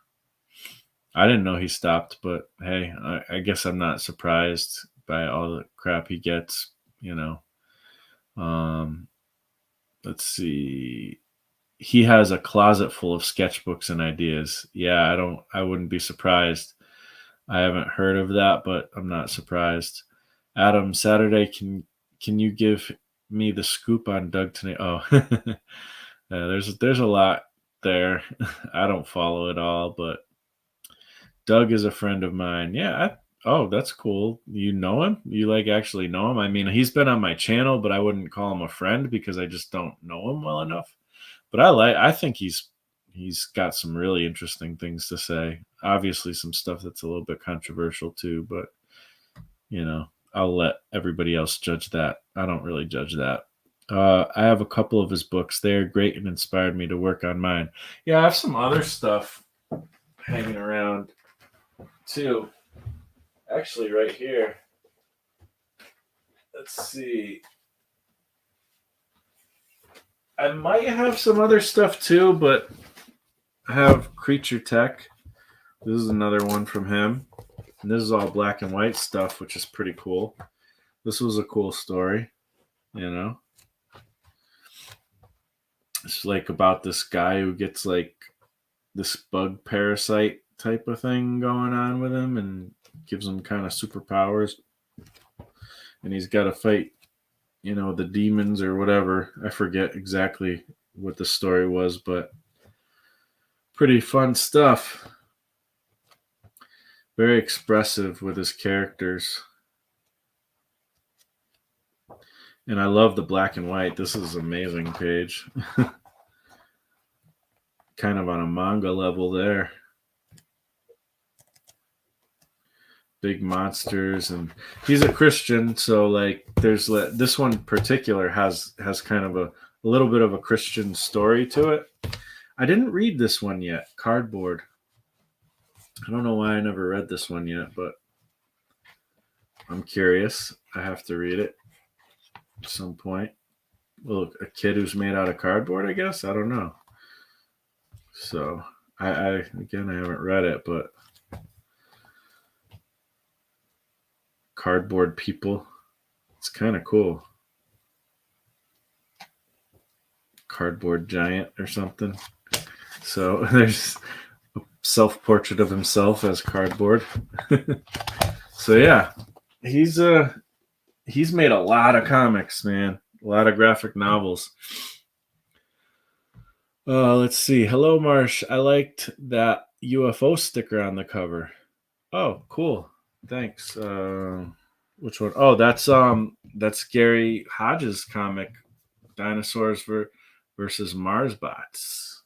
I didn't know he stopped, but hey, I guess I'm not surprised by all the crap he gets, Let's see. He has a closet full of sketchbooks and ideas. Yeah, I wouldn't be surprised. I haven't heard of that, but I'm not surprised. Adam, Saturday, can you give me the scoop on Doug tonight? Oh, there's a lot there. I don't follow it all, but Doug is a friend of mine. Yeah. Oh, that's cool. You know him? You actually know him? I mean, he's been on my channel, but I wouldn't call him a friend because I just don't know him well enough. But I think he's got some really interesting things to say. Obviously some stuff that's a little bit controversial too, but I'll let everybody else judge that. I don't really judge that. I have a couple of his books. They're great and inspired me to work on mine. Yeah, I have some other stuff hanging around too. Actually, right here. Let's see. I might have some other stuff too, but I have Creature Tech. This is another one from him. And this is all black and white stuff, which is pretty cool. This was a cool story, It's about this guy who gets this bug parasite type of thing going on with him and gives him kind of superpowers. And he's got to fight, the demons or whatever. I forget exactly what the story was, but pretty fun stuff. Very expressive with his characters. And I love the black and white. This is an amazing page. Kind of on a manga level there. Big monsters, and he's a Christian, so there's this one in particular has kind of a little bit of a Christian story to it. I didn't read this one yet. Cardboard. I don't know why I never read this one yet, but I'm curious. I have to read it at some point. Well, a kid who's made out of cardboard, I guess. I don't know. So I haven't read it, but cardboard people. It's kind of cool. Cardboard giant or something. So there's a self-portrait of himself as cardboard. So yeah, he's made a lot of comics, man. A lot of graphic novels. Let's see. Hello, Marsh. I liked that UFO sticker on the cover. Oh, cool. Thanks. Which one? Oh, that's Gary Hodges' comic, Dinosaurs versus Mars Bots.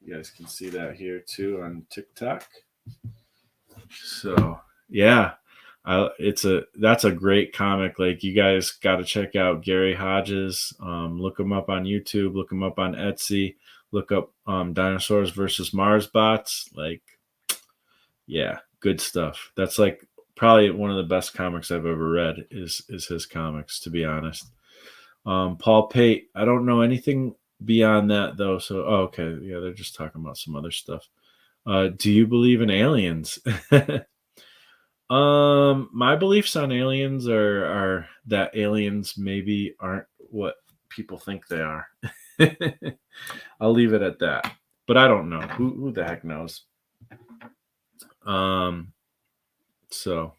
You guys can see that here too on TikTok. So yeah, that's a great comic. You guys got to check out Gary Hodges. Look him up on YouTube. Look him up on Etsy. Look up Dinosaurs versus Mars Bots. Yeah, good stuff. That's probably one of the best comics I've ever read is his comics, to be honest. Paul Pate, I don't know anything beyond that though. So okay, yeah, they're just talking about some other stuff. Do you believe in aliens? My beliefs on aliens are that aliens maybe aren't what people think they are. I'll leave it at that. But I don't know. Who the heck knows? So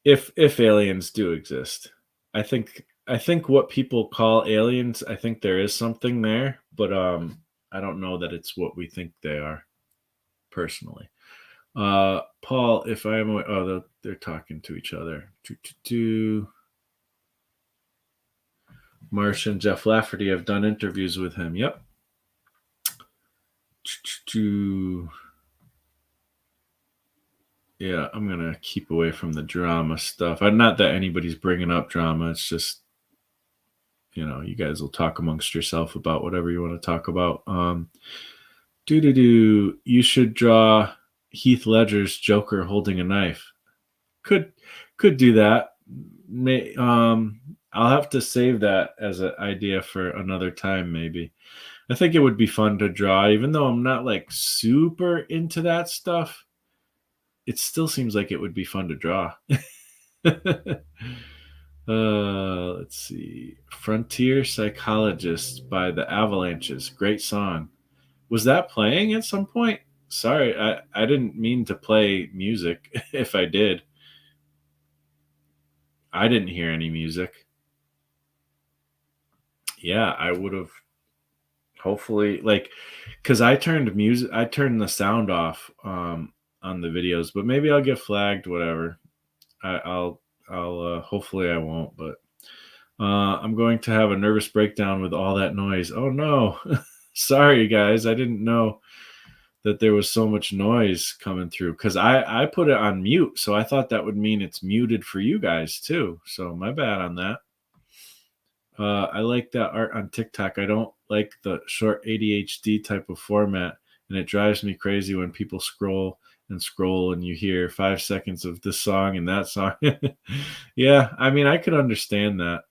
if aliens do exist, I think what people call aliens, I think there is something there, but I don't know that it's what we think they are, personally. Paul, if I am away, oh, they're talking to each other. Marsh and Jeff Lafferty have done interviews with him. Yep. Yeah, I'm gonna keep away from the drama stuff. Not that anybody's bringing up drama. It's just, you guys will talk amongst yourself about whatever you want to talk about. You should draw Heath Ledger's Joker holding a knife. Could do that. I'll have to save that as an idea for another time, maybe. I think it would be fun to draw, even though I'm not like super into that stuff. It still seems like it would be fun to draw. Let's see. Frontier Psychologist by the Avalanches. Great song. Was that playing at some point? Sorry, I didn't mean to play music. If I did, I didn't hear any music. Yeah, I would have hopefully, like, because I turned the sound off on the videos, but maybe I'll get flagged, whatever. I'll hopefully I won't, but I'm going to have a nervous breakdown with all that noise. Oh no. Sorry guys, I didn't know that there was so much noise coming through, because I put it on mute, so I thought that would mean it's muted for you guys too, so my bad on that. I like that art on TikTok. I don't like the short ADHD type of format, and it drives me crazy when people scroll and you hear 5 seconds of this song and that song. Yeah, I mean, I could understand that.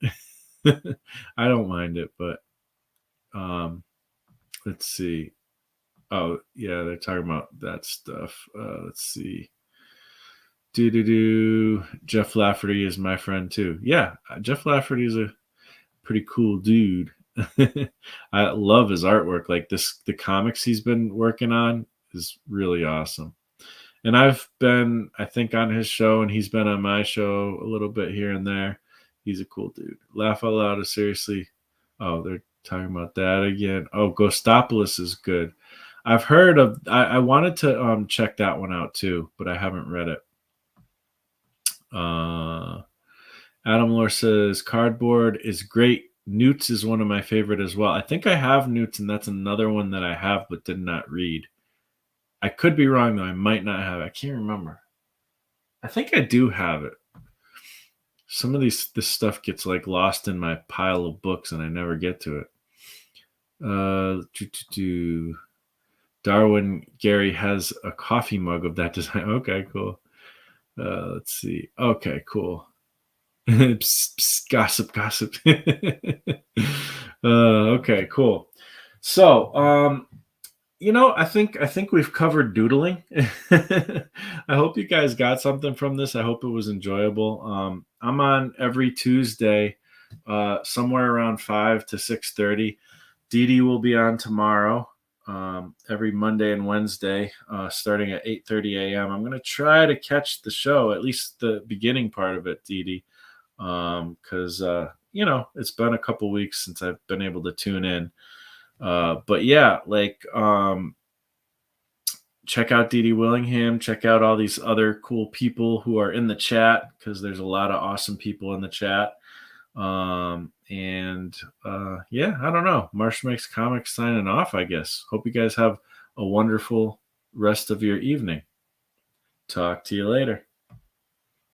I don't mind it, but let's see. Oh, yeah, they're talking about that stuff. Let's see. Jeff Lafferty is my friend too. Yeah, Jeff Lafferty is a pretty cool dude. I love his artwork. Like the comics he's been working on is really awesome. And I've been, I think, on his show, and he's been on my show a little bit here and there. He's a cool dude. Laugh Out Loud is seriously. Oh, they're talking about that again. Oh, Ghostopolis is good. I've heard of. I wanted to check that one out too, but I haven't read it. Adam Lore says Cardboard is great. Newts is one of my favorite as well. I think I have Newts, and that's another one that I have but did not read. I could be wrong though. I might not have it. I can't remember. I think I do have it. Some of this stuff gets like lost in my pile of books, and I never get to it. Darwin Gary has a coffee mug of that design. Okay, cool. Let's see. Okay, cool. Psst, gossip. Okay, cool. So, I think we've covered doodling. I hope you guys got something from this. I hope it was enjoyable. I'm on every Tuesday, somewhere around 5 to 6:30. Dede will be on tomorrow, every Monday and Wednesday, starting at 8:30 a.m. I'm going to try to catch the show, at least the beginning part of it, Dede, because it's been a couple weeks since I've been able to tune in. But yeah, check out Dede Willingham. Check out all these other cool people who are in the chat, because there's a lot of awesome people in the chat. Yeah, I don't know. Marsh Makes Comics signing off, I guess. Hope you guys have a wonderful rest of your evening. Talk to you later.